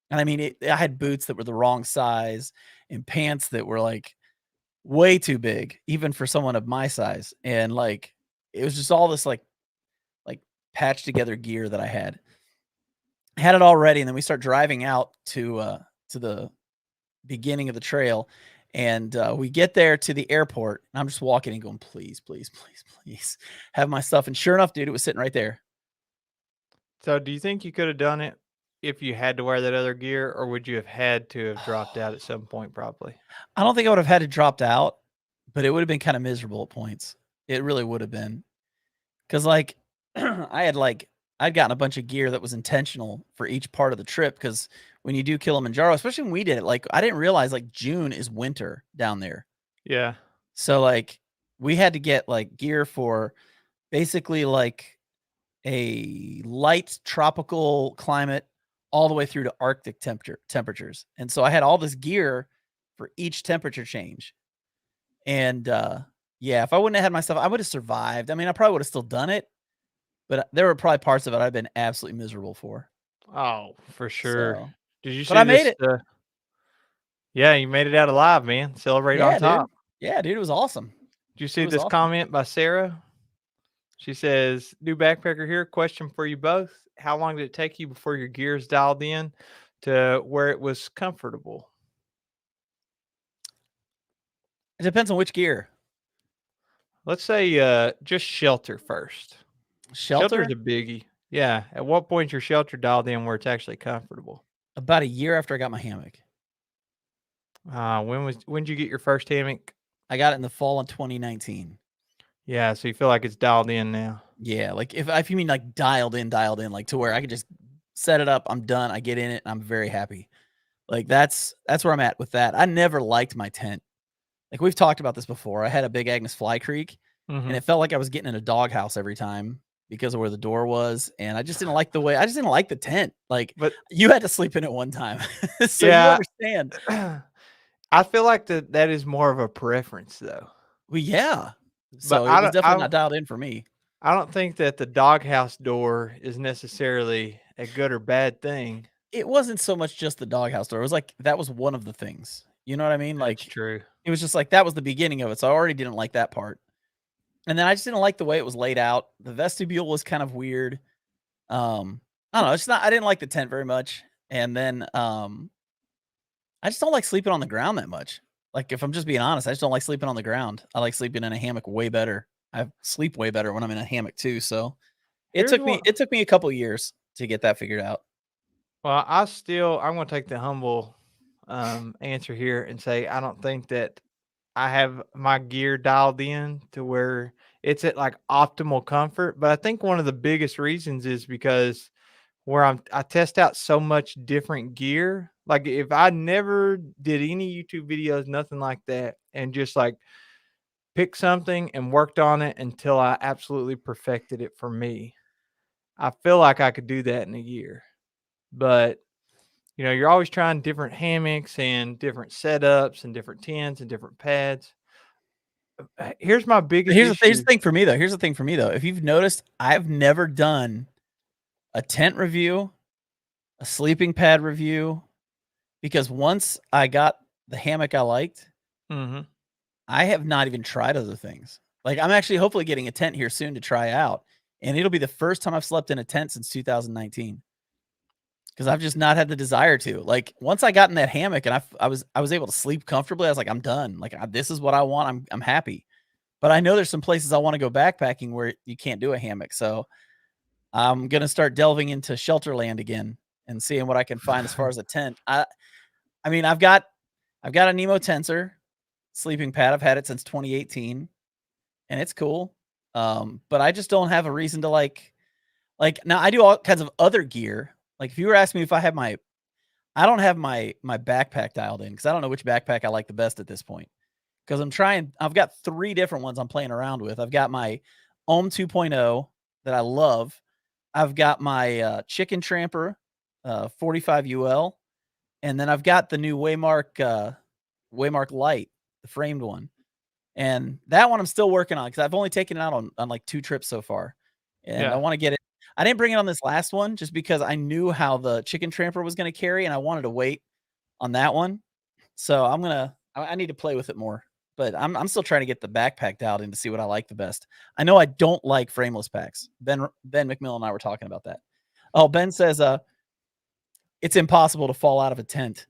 Speaker 1: And I mean, I had boots that were the wrong size and pants that were, like, way too big, even for someone of my size. And, like, it was just all this, like, patched together gear that I had. I had it all ready, and then we start driving out to the beginning of the trail, and, we get there to the airport, and I'm just walking and going, "Please, please, please, please have my stuff." And sure enough, dude, it was sitting right there.
Speaker 2: So, do you think you could have done it if you had to wear that other gear, or would you have had to have dropped out at some point probably?
Speaker 1: I don't think I would have had to dropped out, but it would have been kinda miserable at points. It really would have been, because like, I'd gotten a bunch of gear that was intentional for each part of the trip. Because when you do Kilimanjaro, especially when we did it, like, I didn't realize, like, June is winter down there.
Speaker 2: Yeah.
Speaker 1: So, like, we had to get, like, gear for basically, like, a light tropical climate all the way through to Arctic temperatures, and so I had all this gear for each temperature change. And, yeah, if I wouldn't have had my stuff, I would have survived. I mean, I probably would have still done it, but, there were probably parts of it I've been absolutely miserable for.
Speaker 2: Oh, for sure.
Speaker 1: So
Speaker 2: Did you
Speaker 1: but I
Speaker 2: see
Speaker 1: made
Speaker 2: this,
Speaker 1: it.
Speaker 2: yeah, you made it out alive, man. Celebrate on
Speaker 1: Yeah, dude.
Speaker 2: top.
Speaker 1: Yeah, dude, it was awesome.
Speaker 2: Did you
Speaker 1: It
Speaker 2: see
Speaker 1: was
Speaker 2: this
Speaker 1: awesome.
Speaker 2: comment by Sarah? She says, "New backpacker here. Question for you both. How long did it take you before your gears dialed in to where it was comfortable?"
Speaker 1: It depends on which gear.
Speaker 2: Let's say just shelter first. Shelter's
Speaker 1: Shelter,
Speaker 2: a biggie. Yeah. At what point your shelter dialed in where it's actually comfortable?
Speaker 1: about a year after I got my hammock.
Speaker 2: When did you get your first hammock?
Speaker 1: I got it in the fall in 2019.
Speaker 2: Yeah, so you feel like it's dialed in now.
Speaker 1: Yeah, like, if you mean, like, dialed in, like, to where I could just set it up, I'm done, I get in it, and I'm very happy. Like, that's where I'm at with that. I never liked my tent. Like, we've talked about this before. I had a Big Agnes Fly Creek, and
Speaker 2: Hmm.
Speaker 1: it felt like I was getting in a doghouse every time because of where the door was, and I just didn't like the tent. Like,
Speaker 2: But
Speaker 1: you had to sleep in it one time, so you
Speaker 2: yeah,
Speaker 1: understand.
Speaker 2: I feel like that is more of a preference though.
Speaker 1: Well, yeah.
Speaker 2: But
Speaker 1: So, it was definitely not dialed in for me.
Speaker 2: I don't think that the doghouse door is necessarily a good or bad thing.
Speaker 1: It wasn't so much just the doghouse door, it was like that was one of the things. You know what I mean?
Speaker 2: That's
Speaker 1: Like,
Speaker 2: true.
Speaker 1: it was just like that was the beginning of it, so I already didn't like that part. And then I just didn't like the way it was laid out. The vestibule was kind of weird. I don't know, it's not I didn't like the tent very much. And then, I just don't like sleeping on the ground that much. Like, if I'm just being honest, I just don't like sleeping on the ground. I like sleeping in a hammock way better. I sleep way better when I'm in a hammock too. So it
Speaker 2: Here's
Speaker 1: took me
Speaker 2: what.
Speaker 1: it took me a couple years to get that figured out.
Speaker 2: Well, I'm gonna take the humble answer here and say I don't think that I have my gear dialed in to where it's at like optimal comfort. But I think one of the biggest reasons is because where I test out so much different gear. Like if I never did any YouTube videos, nothing like that, and just like picked something and worked on it until I absolutely perfected it for me, I feel like I could do that in a year. But you're always trying different hammocks and different setups and different tents and different pads. Here's my
Speaker 1: But
Speaker 2: biggest
Speaker 1: here's the
Speaker 2: issue.
Speaker 1: thing for me though. Here's the thing for me though. If you've noticed, I've never done a tent review, a sleeping pad review, because once I got the hammock I liked,
Speaker 2: Mhm.
Speaker 1: I have not even tried other things. Like, I'm actually hopefully getting a tent here soon to try out, and it'll be the first time I've slept in a tent since 2019 because I've just not had the desire to. Like, once I got in that hammock and I was able to sleep comfortably, I was like, I'm done. Like, this is what I want. I'm happy. But I know there's some places I want to go backpacking where you can't do a hammock, so I'm gonna start delving into Shelterland again and seeing what I can find as far as a tent. I mean, I've got a Nemo Tensor sleeping pad. I've had it since 2018, and it's cool. But I just don't have a reason to like now I do all kinds of other gear. Like if you were asking me if I don't have my backpack dialed in because I don't know which backpack I like the best at this point. Because I've got 3 different ones I'm playing around with. I've got my Ohm 2.0 that I love. I've got my Chicken Tramper 45 UL, and then I've got the new Waymark Lite, the framed one. And that one I'm still working on because I've only taken it out on like 2 trips so far, and I
Speaker 2: Yeah.
Speaker 1: wanna get it. I didn't bring it on this last one just because I knew how the Chicken Tramper was gonna carry, and I wanted to wait on that one. So I need to play with it more, but I'm still trying to get the backpack dialed in to see what I like the best. I know I don't like frameless packs. Ben McMillan and I were talking about that. Oh, Ben says, it's impossible to fall out of a tent.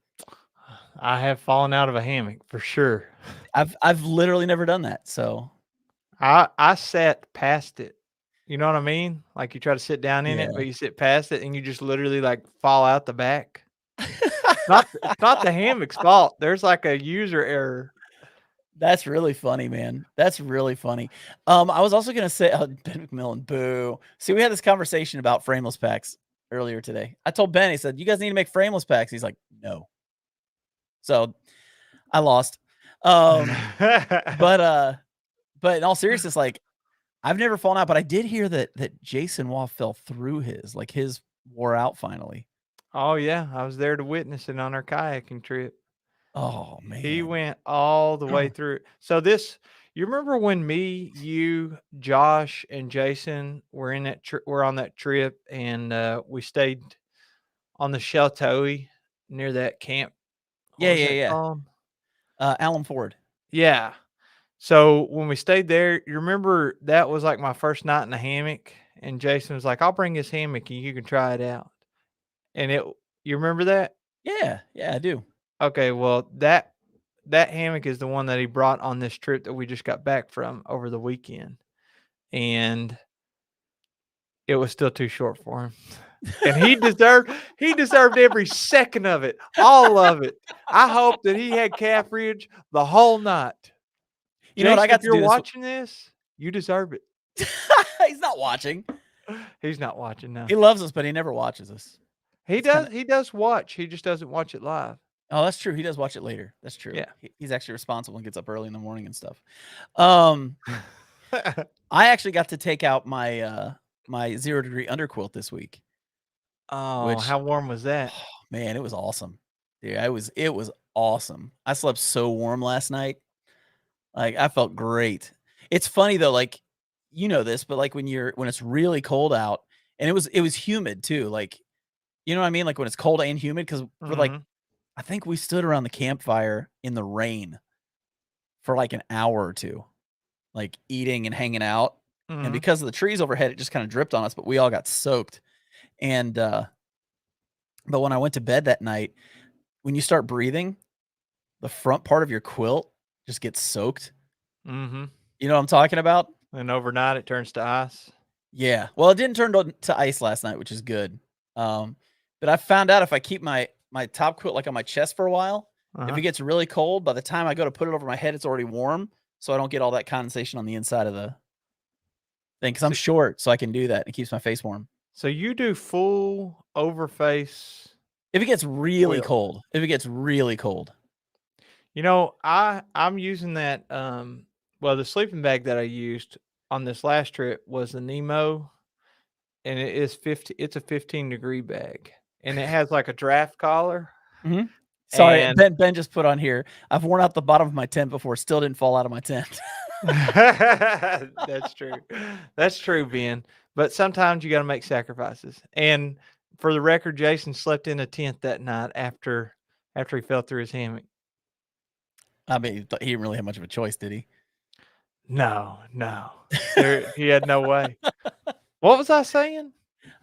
Speaker 2: I have fallen out of a hammock for sure.
Speaker 1: I've literally never done that, so
Speaker 2: I sat past it. You know what I mean? Like you try to sit down in
Speaker 1: yeah.
Speaker 2: it, but you sit past it and you just literally like fall out the back. It's not the hammock's fault. There's like a user error.
Speaker 1: That's really funny, man. That's really funny. I was also gonna say, Ben McMillan, boo. See, we had this conversation about frameless packs earlier today. I told Ben, he said, "You guys need to make frameless packs." He's like, "No." So I lost. But but in all seriousness, like I've never fallen out, but I did hear that Jason Waugh fell through his, like his wore out finally.
Speaker 2: Oh yeah, I was there to witness it on our kayaking trip.
Speaker 1: Oh
Speaker 2: He
Speaker 1: man.
Speaker 2: went all the way through. So you remember when me, you, Josh, and Jason were on that trip, and we stayed on the Chateau near that camp. What
Speaker 1: Yeah,
Speaker 2: was
Speaker 1: yeah,
Speaker 2: that
Speaker 1: yeah.
Speaker 2: called?
Speaker 1: Alan Ford.
Speaker 2: Yeah. So when we stayed there, you remember that was like my first night in the hammock, and Jason was like, "I'll bring this hammock and you can try it out." And you remember that?
Speaker 1: Yeah, yeah, I do.
Speaker 2: Okay, well that hammock is the one that he brought on this trip that we just got back from over the weekend, and it was still too short for him. And he deserved every second of it, all of it. I hope that he had calf ridge the whole night.
Speaker 1: You know what? I
Speaker 2: Jason, if
Speaker 1: got to
Speaker 2: you're
Speaker 1: do this.
Speaker 2: watching this, you deserve it.
Speaker 1: He's not watching.
Speaker 2: He's not watching now.
Speaker 1: He loves us, but he never watches us.
Speaker 2: He
Speaker 1: It's kind
Speaker 2: does
Speaker 1: of
Speaker 2: he does watch, he just doesn't watch it live.
Speaker 1: Oh, that's true. He does watch it later. That's true.
Speaker 2: Yeah.
Speaker 1: He's actually responsible and gets up early in the morning and stuff. Um, I actually got to take out my 0 degree underquilt this week,
Speaker 2: Oh,
Speaker 1: which
Speaker 2: how warm was that?
Speaker 1: man, it was awesome. Yeah, it was awesome. I slept so warm last night. Like I felt great. It's funny though, like you know this, but like when it's really cold out and it was humid too. Like you know what I mean? Like when it's cold and humid, because for like
Speaker 2: Mhm,
Speaker 1: I think we stood around the campfire in the rain for like an hour or two, like eating and hanging out. And
Speaker 2: mhm.
Speaker 1: because of the trees overhead, it just kind of dripped on us, but we all got soaked. And but when I went to bed that night, when you start breathing, the front part of your quilt just gets soaked.
Speaker 2: Mm-hmm.
Speaker 1: You know what I'm talking about?
Speaker 2: And overnight it turns to ice.
Speaker 1: Yeah. Well, it didn't turn to ice last night, which is good. But I found out if I keep my top quilt like on my chest for a while, if
Speaker 2: Uh-huh.
Speaker 1: it gets really cold, by the time I go to put it over my head, it's already warm, so I don't get all that condensation on the inside of the thing. Because I'm
Speaker 2: So,
Speaker 1: short, so I can do that. It keeps my face warm.
Speaker 2: so you do full overface
Speaker 1: If it gets really
Speaker 2: quilt.
Speaker 1: cold, if it gets really cold.
Speaker 2: I'm using that well, the sleeping bag that I used on this last trip was the Nemo, and it's a 15-degree bag. And it has like a draft collar.
Speaker 1: Mhm. Sorry,
Speaker 2: And
Speaker 1: Ben just put on here, "I've worn out the bottom of my tent before, still didn't fall out of my tent."
Speaker 2: that's true. That's true, Ben. But sometimes you got to make sacrifices. And for the record, Jason slept in a tent that night after he fell through his hammock.
Speaker 1: I mean, he didn't really have much of a choice, did he?
Speaker 2: No, no. He had no way. What was I saying?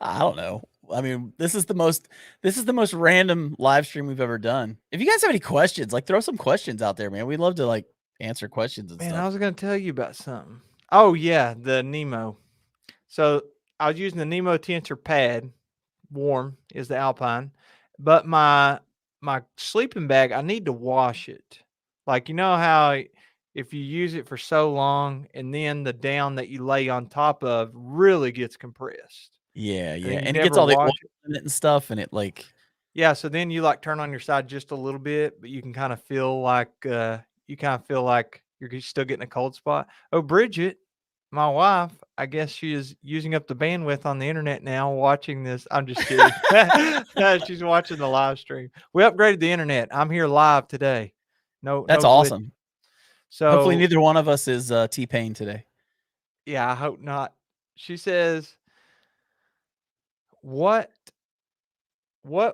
Speaker 1: I don't know. I mean, this is the most random live stream we've ever done. If you guys have any questions, like throw some questions out there, man. We'd love to like answer questions and
Speaker 2: Man,
Speaker 1: stuff.
Speaker 2: I was going to tell you about something. Oh, yeah, the Nemo. So I was using the Nemo tensor pad. Warm is the Alpine, but my sleeping bag, I need to wash it. Like, you know how if you use it for so long and then the down that you lay on top of really gets compressed,
Speaker 1: Yeah,
Speaker 2: and
Speaker 1: yeah.
Speaker 2: then you
Speaker 1: And it gets
Speaker 2: never
Speaker 1: all the oil
Speaker 2: wash it.
Speaker 1: in it and stuff, and it like
Speaker 2: Yeah, so then you like turn on your side just a little bit, but you can kind of feel like you're still getting a cold spot. Oh, Bridget, my wife, I guess she is using up the bandwidth on the internet now watching this. I'm just kidding. She's watching the live stream. We upgraded the internet. I'm here live today.
Speaker 1: that's
Speaker 2: No glitch.
Speaker 1: awesome. Hopefully
Speaker 2: So
Speaker 1: neither one of us is T-Pain today.
Speaker 2: yeah, I hope not. She says, "What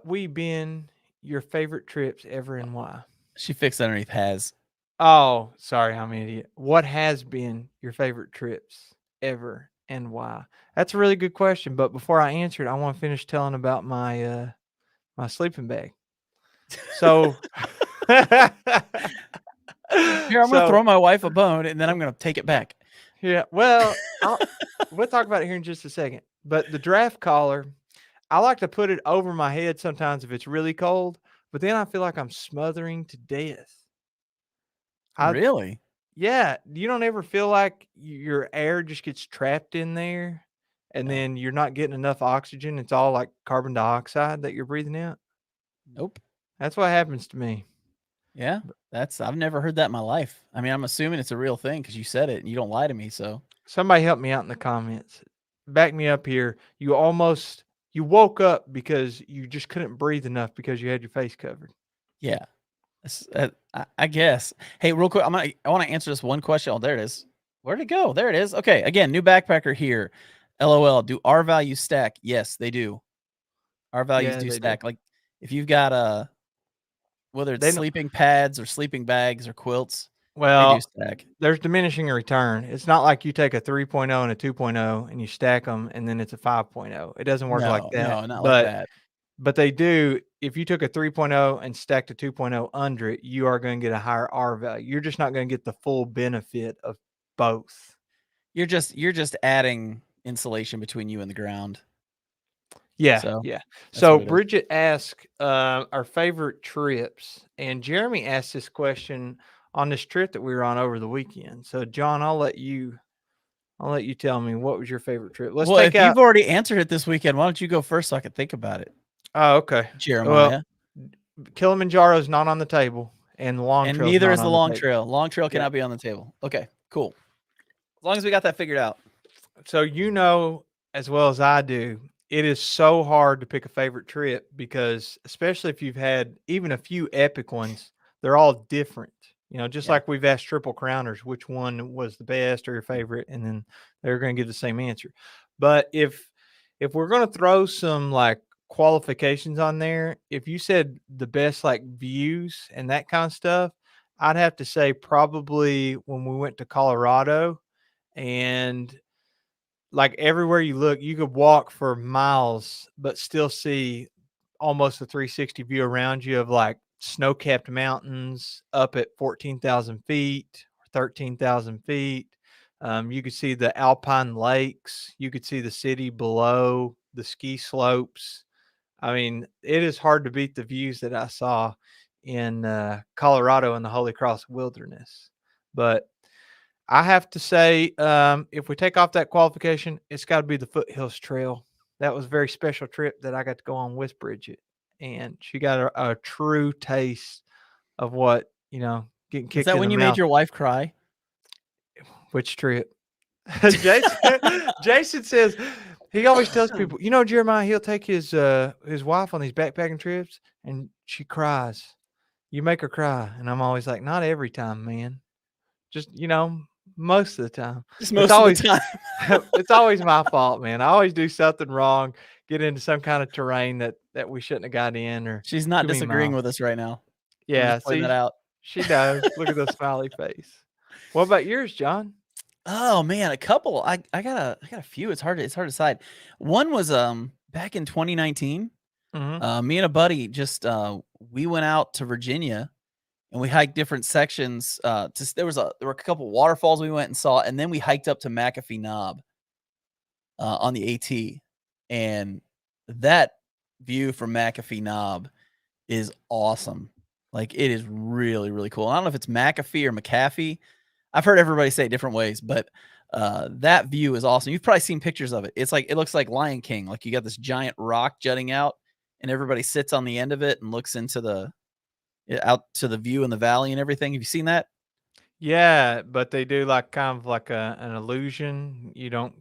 Speaker 2: we been your favorite trips ever and why?"
Speaker 1: She fixed underneath has.
Speaker 2: Oh, sorry, I'm an idiot. What has been your favorite trips ever and why? That's a really good question, but before I answer it, I want to finish telling about my sleeping bag. So
Speaker 1: Here, I'm gonna
Speaker 2: so
Speaker 1: throw my wife a bone and then I'm gonna take it back.
Speaker 2: yeah, well, we'll talk about it here in just a second. But the draft collar, I like to put it over my head sometimes if it's really cold, but then I feel like I'm smothering to death. I
Speaker 1: Really?
Speaker 2: Yeah, you don't ever feel like your air just gets trapped in there and
Speaker 1: No.
Speaker 2: then you're not getting enough oxygen. It's all like carbon dioxide that you're breathing out.
Speaker 1: Nope.
Speaker 2: That's what happens to me.
Speaker 1: Yeah. I've never heard that in my life. I mean, I'm assuming it's a real thing because you said it and you don't lie to me, so
Speaker 2: Somebody help me out in the comments. Back me up here. You woke up because you just couldn't breathe enough because you had your face covered.
Speaker 1: yeah. I guess. Hey, real quick, I want to answer this one question. Oh, there it is. Where'd it go? There it is. Okay, again, new backpacker here. LOL. Do R values stack? Yes, they do. R values
Speaker 2: Yeah,
Speaker 1: do
Speaker 2: they do.
Speaker 1: stack. Like if you've got whether it's
Speaker 2: They know,
Speaker 1: sleeping pads or sleeping bags or quilts, they do
Speaker 2: well,
Speaker 1: stack.
Speaker 2: there's diminishing return. It's not like you take a 3.0 and a 2.0 and you stack them and then it's a 5.0. It doesn't work like
Speaker 1: No,
Speaker 2: that.
Speaker 1: no, not like that.
Speaker 2: But they do. If you took a 3.0 and stacked a 2.0 under it, you are going to get a higher R value. You're just not going to get the full benefit of both.
Speaker 1: You're just adding insulation between you and the ground.
Speaker 2: Yeah,
Speaker 1: So
Speaker 2: yeah.
Speaker 1: that's
Speaker 2: So
Speaker 1: what it is.
Speaker 2: Bridget asked our favorite trips, and Jeremy asked this question on this trip that we were on over the weekend. So John, I'll let you tell me what was your favorite trip. Let's
Speaker 1: Well,
Speaker 2: take
Speaker 1: if
Speaker 2: out.
Speaker 1: you've already answered it this weekend, why don't you go first so I can think about it?
Speaker 2: Oh, okay. Well,
Speaker 1: Jeremiah.
Speaker 2: Kilimanjaro is not on the table, and the Long
Speaker 1: And
Speaker 2: Trail is
Speaker 1: neither
Speaker 2: not
Speaker 1: is the
Speaker 2: on the
Speaker 1: long
Speaker 2: table.
Speaker 1: trail. Long trail
Speaker 2: Yeah.
Speaker 1: cannot be on the table. Okay, cool. As long as we got that figured out.
Speaker 2: So you know as well as I do, it is so hard to pick a favorite trip because especially if you've had even a few epic ones, they're all different. Just
Speaker 1: Yeah.
Speaker 2: like we've asked triple crowners which one was the best or your favorite, and then they're going to give the same answer. But if we're going to throw some like qualifications on there, if you said the best like views and that kind of stuff, I'd have to say probably when we went to Colorado and like everywhere you look, you could walk for miles, but still see almost a 360 view around you of like snow-capped mountains up at 14,000 feet, 13,000 feet. You could see the alpine lakes. You could see the city below, the ski slopes. I mean, it is hard to beat the views that I saw in Colorado in the Holy Cross Wilderness. But I have to say, if we take off that qualification, it's got to be the Foothills Trail. That was a very special trip that I got to go on with Bridget, and she got a true taste of what getting
Speaker 1: Was
Speaker 2: kicked
Speaker 1: that
Speaker 2: in
Speaker 1: when
Speaker 2: the
Speaker 1: you made
Speaker 2: mouth.
Speaker 1: your wife cry?
Speaker 2: Which trip? Jason, Jason says he always tells people, Jeremiah, he'll take his wife on these backpacking trips, and she cries. You make her cry, and I'm always like, not every time, man. Just most of the time.
Speaker 1: Just
Speaker 2: It's
Speaker 1: most of the
Speaker 2: always
Speaker 1: time.
Speaker 2: it's always my fault, man. I always do something wrong, get into some kind of terrain that we shouldn't have got in, or
Speaker 1: She's not
Speaker 2: too many
Speaker 1: disagreeing
Speaker 2: miles.
Speaker 1: with us right now. I'm
Speaker 2: Yeah,
Speaker 1: just pointing that
Speaker 2: see,
Speaker 1: out.
Speaker 2: she knows. Look at the smiley face. What about yours, John?
Speaker 1: Oh man, a couple. I got a few. It's hard to decide. One was back in 2019.
Speaker 2: Hmm.
Speaker 1: Me and a buddy just we went out to Virginia and we hiked different sections. There were a couple waterfalls we went and saw, and then we hiked up to McAfee Knob on the AT, and that view from McAfee Knob is awesome. Like it is really really cool. I don't know if it's McAfee or McAfee. I've heard everybody say it different ways, but that view is awesome. You've probably seen pictures of it. It's like it looks like Lion King. Like you got this giant rock jutting out, and everybody sits on the end of it and looks into the out to the view in the valley and everything. Have you seen that?
Speaker 2: Yeah, but they do like kind of like an illusion. You don't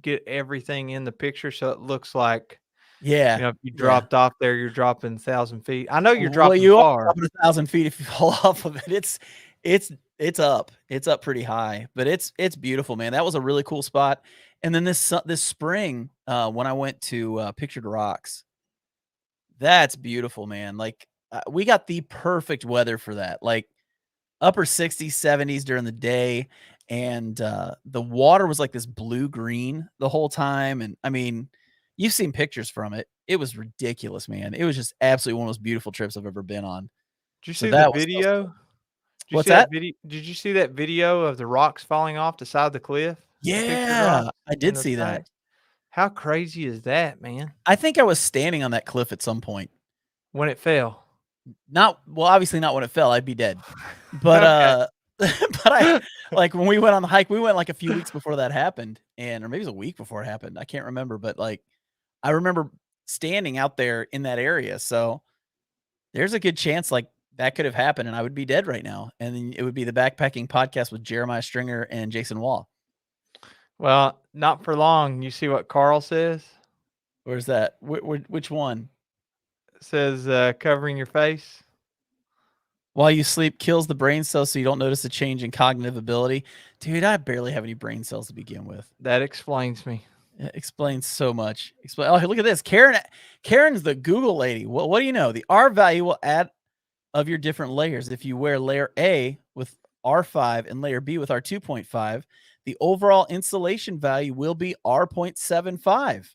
Speaker 2: get everything in the picture, so it looks like
Speaker 1: Yeah,
Speaker 2: if you
Speaker 1: yeah.
Speaker 2: dropped off there, you're dropping 1,000 feet. I know you're
Speaker 1: Well,
Speaker 2: dropping
Speaker 1: you are
Speaker 2: far.
Speaker 1: dropping 1,000 feet if you fall off of it. It's it's up. It's up pretty high, but it's beautiful, man. That was a really cool spot. And then this spring, when I went to Pictured Rocks, that's beautiful, man. Like we got the perfect weather for that. Like upper 60s, 70s during the day, and the water was like this blue green the whole time. And I mean, you've seen pictures from it. It was ridiculous, man. It was just absolutely one of those beautiful trips I've ever been on.
Speaker 2: Did you
Speaker 1: So
Speaker 2: see the
Speaker 1: that was so
Speaker 2: video?
Speaker 1: special.
Speaker 2: Did you
Speaker 1: What's
Speaker 2: see that
Speaker 1: that?
Speaker 2: video? Did you see that video of the rocks falling off the side of the cliff? The pictured
Speaker 1: Yeah,
Speaker 2: rocks
Speaker 1: I
Speaker 2: in
Speaker 1: did
Speaker 2: the
Speaker 1: see that.
Speaker 2: sky. How crazy is that, man?
Speaker 1: I think I was standing on that cliff at some point.
Speaker 2: When it fell.
Speaker 1: Not well, obviously not when it fell, I'd be dead. But,
Speaker 2: Okay.
Speaker 1: but I like, when we went on the hike, we went, like, a few weeks before that happened, or maybe it was a week before it happened, I can't remember, but, like, I remember standing out there in that area, so there's a good chance, like, that could have happened and I would be dead right now, and then it would be the backpacking podcast with Jeremiah Stringer and Jason Wall.
Speaker 2: Well, not for long. You see what Carl says?
Speaker 1: Where's that? Which one?
Speaker 2: It says covering your face.
Speaker 1: While you sleep kills the brain cells so you don't notice a change in cognitive ability. Dude, I barely have any brain cells to begin with.
Speaker 2: That explains me.
Speaker 1: It explains so much. Oh, hey, look at this. Karen's the Google lady. What do you know? The R value will add of your different layers. If you wear layer A with R5 and layer B with R2.5, the overall insulation value will be R.75.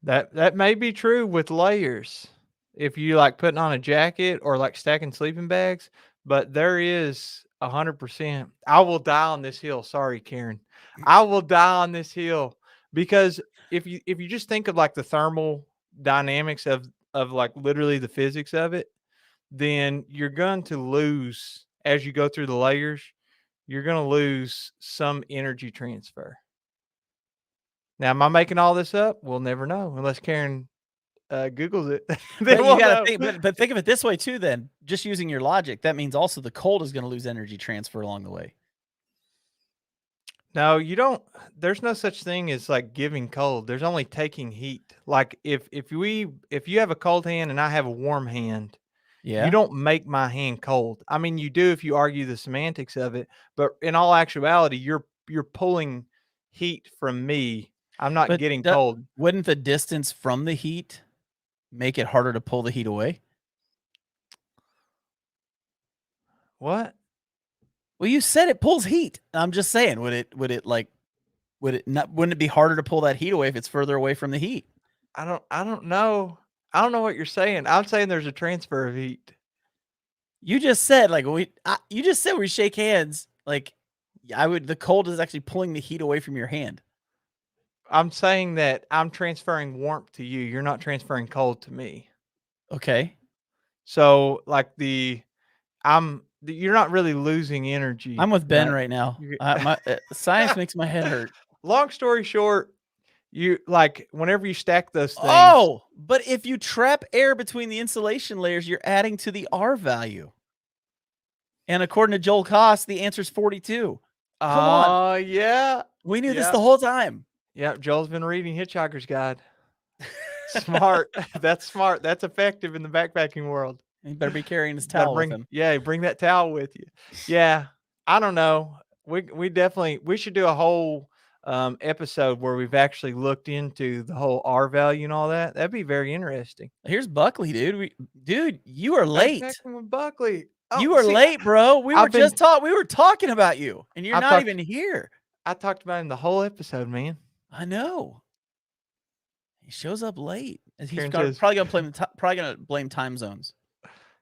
Speaker 2: That may be true with layers. If you like putting on a jacket or like stacking sleeping bags, but there is 100%. I will die on this hill. Sorry, Karen. I will die on this hill because if you just think of like the thermal dynamics of like literally the physics of it, then you're going to lose as you go through the layers. You're going to lose some energy transfer. Now, am I making all this up? We'll never know unless Karen Googles it. Then
Speaker 1: But you
Speaker 2: we'll
Speaker 1: got to
Speaker 2: know.
Speaker 1: think, but think of it this way too. Then, just using your logic, that means also the cold is going to lose energy transfer along the way.
Speaker 2: No, you don't. There's no such thing as like giving cold. There's only taking heat. Like if you have a cold hand and I have a warm hand, you
Speaker 1: Yeah,
Speaker 2: don't make my hand cold. I mean, you do if you argue the semantics of it, but in all actuality, you're pulling heat from me. I'm not
Speaker 1: but
Speaker 2: getting cold.
Speaker 1: wouldn't the distance from the heat make it harder to pull the heat away?
Speaker 2: What?
Speaker 1: Well, you said it pulls heat. I'm just saying, wouldn't it be harder to pull that heat away if it's further away from the heat?
Speaker 2: I don't know. I don't know what you're saying. I'm saying there's a transfer of heat.
Speaker 1: You just said like you just said we shake hands. Like I would. The cold is actually pulling the heat away from your hand.
Speaker 2: I'm saying that I'm transferring warmth to you. You're not transferring cold to me.
Speaker 1: Okay.
Speaker 2: So like you're not really losing
Speaker 1: I'm
Speaker 2: energy,
Speaker 1: with Ben
Speaker 2: right?
Speaker 1: right now.
Speaker 2: You
Speaker 1: My science makes my head hurt.
Speaker 2: Long story short, you like whenever you stack those things.
Speaker 1: Oh, but if you trap air between the insulation layers, you're adding to the R value. And according to Joel Koss, the answer is 42. Come on.
Speaker 2: Oh yeah.
Speaker 1: We knew this
Speaker 2: Yeah.
Speaker 1: the whole time.
Speaker 2: Yeah. Joel's been reading Hitchhiker's Guide. Smart. That's smart. That's effective in the backpacking world.
Speaker 1: He better be carrying his
Speaker 2: Gotta
Speaker 1: towel with him.
Speaker 2: bring that towel with you. Yeah. I don't know. We definitely we should do a whole episode where we've actually looked into the whole R value and all that. That'd be very interesting.
Speaker 1: Here's Buckley, dude. Dude, you are late.
Speaker 2: Backpacking with Buckley. Oh,
Speaker 1: You are
Speaker 2: see,
Speaker 1: late, bro. We were
Speaker 2: I've
Speaker 1: talking about you, and you're
Speaker 2: I've
Speaker 1: not
Speaker 2: talked
Speaker 1: even here.
Speaker 2: I talked about him the whole episode, man.
Speaker 1: I know. He shows up late. And he's
Speaker 2: Karen
Speaker 1: got,
Speaker 2: says,
Speaker 1: probably gonna blame time zones.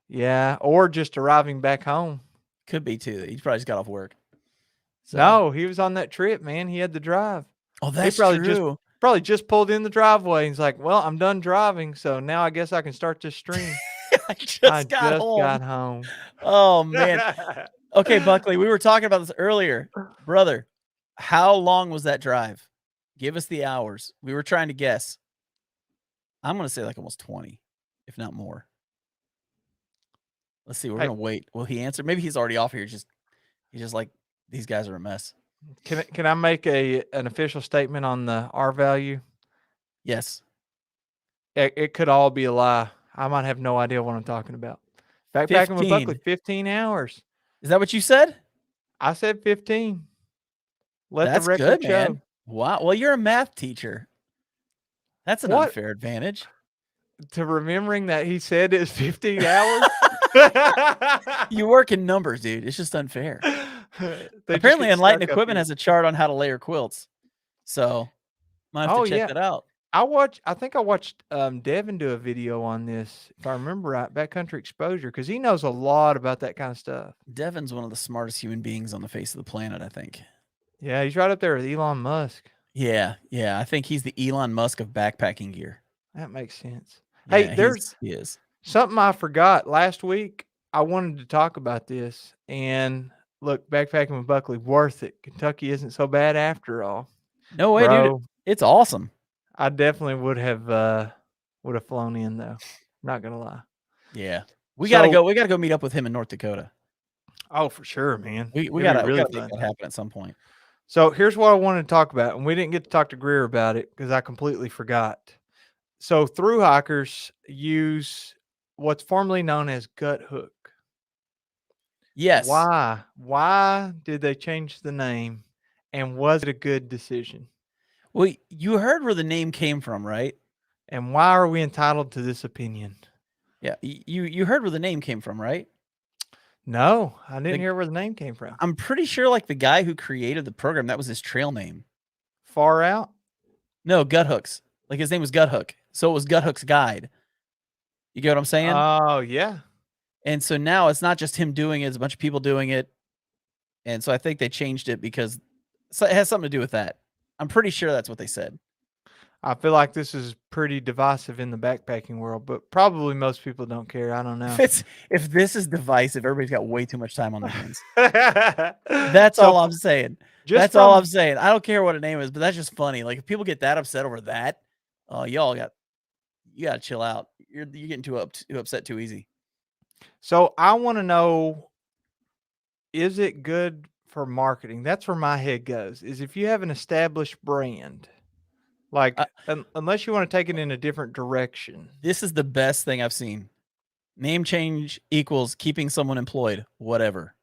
Speaker 2: yeah, or just arriving back home.
Speaker 1: Could be too. He probably just got off work. So.
Speaker 2: No, he was on that trip, man. He had to drive.
Speaker 1: Oh,
Speaker 2: He
Speaker 1: that's
Speaker 2: probably
Speaker 1: true.
Speaker 2: just pulled in the driveway. He's like, well, I'm done driving, so now I guess I can start this stream.
Speaker 1: I just got
Speaker 2: home.
Speaker 1: Oh man. Okay, Buckley, we were talking about this earlier. Brother, how long was that drive? Give us the hours. We were trying to guess. I'm going to say like almost 20, if not more. Let's see. We're going to wait. Will he answer? Maybe he's already off here. He's just like, these guys are a mess.
Speaker 2: Can I make an official statement on the R value?
Speaker 1: Yes.
Speaker 2: It could all be a lie. I might have no idea what I'm talking about. Backpacking with Buckley, 15 hours.
Speaker 1: Is that what you said?
Speaker 2: I said 15. Let
Speaker 1: That's
Speaker 2: the record
Speaker 1: good,
Speaker 2: show.
Speaker 1: man. Wow. Well, you're a math teacher. That's an unfair advantage.
Speaker 2: To remembering that he said it's 15 hours?
Speaker 1: You work in numbers, dude. It's just unfair. Apparently, Enlightened Equipment has a chart on how to layer quilts. So, might have to check that out.
Speaker 2: I think I watched Devin do a video on this, if I remember right, Backcountry Exposure, because he knows a lot about that kind of stuff.
Speaker 1: Devin's one of the smartest human beings on the face of the planet, I think.
Speaker 2: Yeah, he's right up there with Elon Musk.
Speaker 1: Yeah. I think he's the Elon Musk of backpacking gear.
Speaker 2: That makes sense.
Speaker 1: Yeah,
Speaker 2: hey,
Speaker 1: he is.
Speaker 2: Something I forgot last week. I wanted to talk about this, and look, Backpacking with Buckley, worth it. Kentucky isn't so bad after all.
Speaker 1: No way, dude. It's awesome.
Speaker 2: I definitely would have flown in though. Not gonna lie.
Speaker 1: Yeah, we gotta go. We gotta go meet up with him in North Dakota.
Speaker 2: Oh, for sure, man.
Speaker 1: We gotta make that happen at some point.
Speaker 2: So here's what I wanted to talk about, and we didn't get to talk to Greer about it because I completely forgot. So through hikers use what's formerly known as Guthook.
Speaker 1: Yes.
Speaker 2: Why? Why did they change the name? And was it a good decision?
Speaker 1: Well, you heard where the name came from, right?
Speaker 2: And why are we entitled to this opinion?
Speaker 1: Yeah, you heard where the name came from, right?
Speaker 2: No, I didn't hear where the name came from.
Speaker 1: I'm pretty sure like the guy who created the program, that was his trail name.
Speaker 2: Far Out?
Speaker 1: No, Guthooks. Like his name was Guthook. So it was Guthook's guide. You get what I'm saying?
Speaker 2: Oh, yeah.
Speaker 1: And so now it's not just him doing it, it's a bunch of people doing it. And so I think they changed it because it has something to do with that. I'm pretty sure that's what they said.
Speaker 2: I feel like this is pretty divisive in the backpacking world, but probably most people don't care. I don't know.
Speaker 1: If this is divisive, everybody's got way too much time on their hands. That's all I'm saying. All I'm saying. I don't care what a name is, but that's just funny. Like if people get that upset over that, you gotta chill out. You're getting too upset too easy.
Speaker 2: So I want to know, is it good for marketing? That's where my head goes. Is if you have an established brand, like unless you want to take it in a different direction.
Speaker 1: This is the best thing I've seen. Name change equals keeping someone employed. Whatever.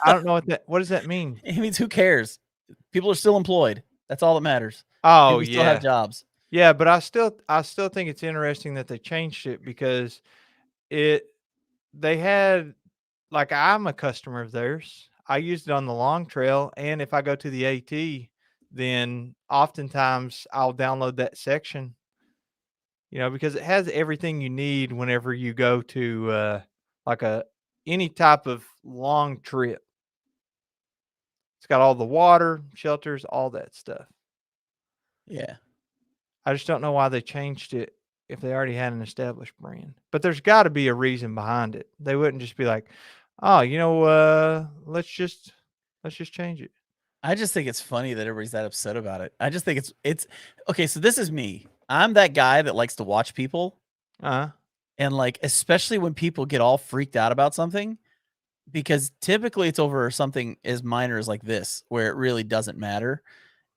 Speaker 2: I don't know what does that mean?
Speaker 1: It means who cares? People are still employed. That's all that matters.
Speaker 2: Oh,
Speaker 1: People still have jobs.
Speaker 2: Yeah, but I still think it's interesting that they changed it because they had, like, I'm a customer of theirs. I used it on the long trail, and if I go to the AT, then oftentimes I'll download that section, because it has everything you need whenever you go to like any type of long trip. It's got all the water, shelters, all that stuff.
Speaker 1: Yeah.
Speaker 2: I just don't know why they changed it if they already had an established brand. But there's got to be a reason behind it. They wouldn't just be like, "Oh, let's just change it."
Speaker 1: I just think it's funny that everybody's that upset about it. I just think it's okay. So this is me. I'm that guy that likes to watch people,
Speaker 2: Uh,
Speaker 1: and like especially when people get all freaked out about something, because typically it's over something as minor as like this, where it really doesn't matter,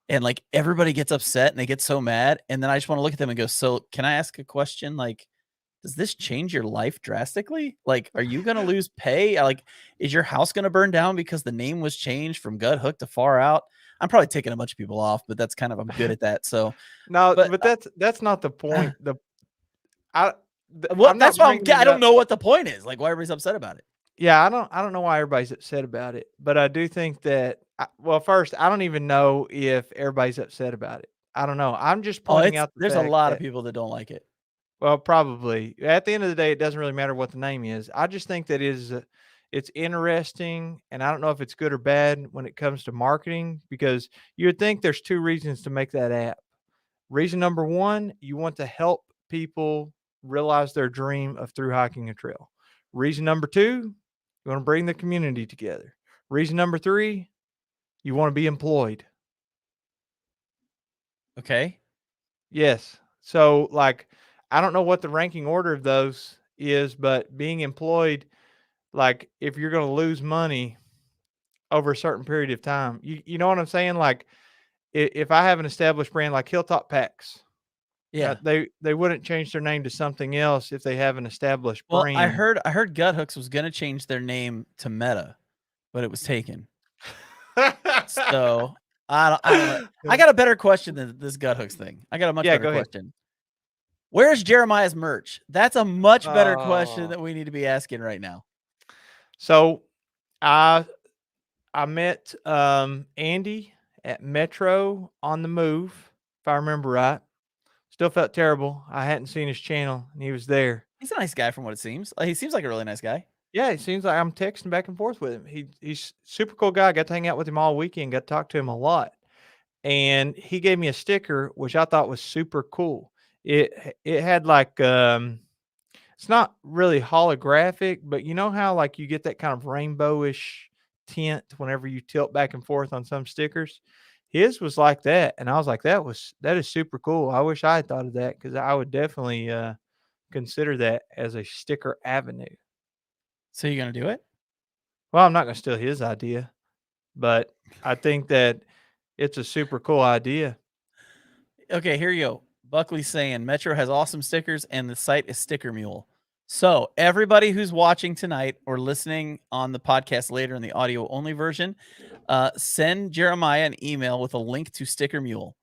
Speaker 1: and like everybody gets upset and they get so mad, and then I just want to look at them and go, "So can I ask a question? Like, does this change your life drastically? Like, are you gonna lose pay? Like, is your house gonna burn down because the name was changed from Guthook to Far Out?" I'm probably taking a bunch of people off, but that's kind of I'm good at that. So,
Speaker 2: no,
Speaker 1: but
Speaker 2: but that's not the point. I
Speaker 1: what
Speaker 2: I'm not
Speaker 1: that's why
Speaker 2: bringing
Speaker 1: I
Speaker 2: it
Speaker 1: don't
Speaker 2: up.
Speaker 1: know what the point is. Like, why everybody's upset about it.
Speaker 2: Yeah, I don't know why everybody's upset about it, but I do think that well, first, I don't even know if everybody's upset about it. I don't know. I'm just
Speaker 1: Oh,
Speaker 2: pointing
Speaker 1: it's
Speaker 2: out the
Speaker 1: there's a
Speaker 2: fact
Speaker 1: lot of
Speaker 2: that
Speaker 1: people that don't like it.
Speaker 2: well, probably. At the end of the day, it doesn't really matter what the name is. I just think that it's interesting, and I don't know if it's good or bad when it comes to marketing because you would think there's two reasons to make that app. Reason number one, you want to help people realize their dream of through hiking a trail. Reason number two, you want to bring the community together. Reason number three, you want to be employed.
Speaker 1: Okay.
Speaker 2: Yes. So, like, I don't know what the ranking order of those is, but being employed, like, if you're going to lose money over a certain period of time, you know what I'm saying? Like, if I have an established brand like Hilltop Packs,
Speaker 1: Yeah.
Speaker 2: they wouldn't change their name to something else if they have an established
Speaker 1: Well,
Speaker 2: brand.
Speaker 1: I heard Guthooks was gonna change their name to Meta, but it was taken. So I don't know. I got a better question than this Guthooks thing. I got a much
Speaker 2: Yeah,
Speaker 1: better
Speaker 2: go ahead.
Speaker 1: question. Where's Jeremiah's merch? That's a much better question
Speaker 2: Oh.
Speaker 1: that we need to be asking right now.
Speaker 2: So I I met Andy at Metro on the Move, if I remember right. Still felt terrible. I hadn't seen his channel and he was there.
Speaker 1: He's a nice guy from what it seems. He seems like a really nice guy.
Speaker 2: Yeah, it seems like I'm texting back and forth with him. He's super cool guy. Got to hang out with him all weekend. Got to talk to him a lot. And he gave me a sticker, which I thought was super cool. It had like it's not really holographic, but you know how like you get that kind of rainbowish tint whenever you tilt back and forth on some stickers. His was like that, and I was like, that is super cool. I wish I had thought of that because I would definitely consider that as a sticker avenue.
Speaker 1: So you gonna do it?
Speaker 2: Well, I'm not going to steal his idea, but I think that it's a super cool idea.
Speaker 1: Okay, here you go. Buckley's saying Metro has awesome stickers and the site is Sticker Mule. So everybody who's watching tonight or listening on the podcast later in the audio only version, send Jeremiah an email with a link to Sticker Mule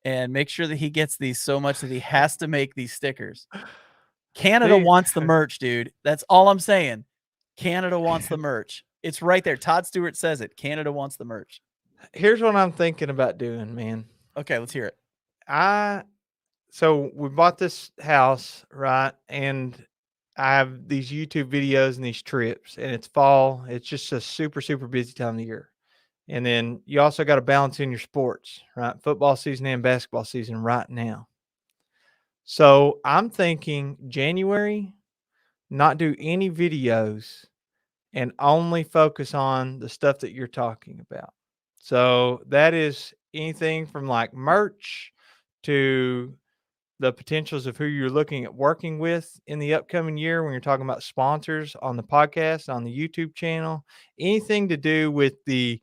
Speaker 1: and make sure that he gets these so much that he has to make these stickers. Canada
Speaker 2: See,
Speaker 1: wants the merch, dude. That's all I'm saying. Canada wants the merch. It's right there. Todd Stewart says it. Canada wants the merch.
Speaker 2: here's what I'm thinking about doing, man.
Speaker 1: Okay, let's hear it.
Speaker 2: I So we bought this house, right? And I have these YouTube videos and these trips, and it's fall. It's just a super, super busy time of year. And then you also got to balance in your sports, right? Football season and basketball season right now. So I'm thinking January, not do any videos and only focus on the stuff that you're talking about. So that is anything from like merch to the potentials of who you're looking at working with in the upcoming year when you're talking about sponsors on the podcast, on the YouTube channel, anything to do with the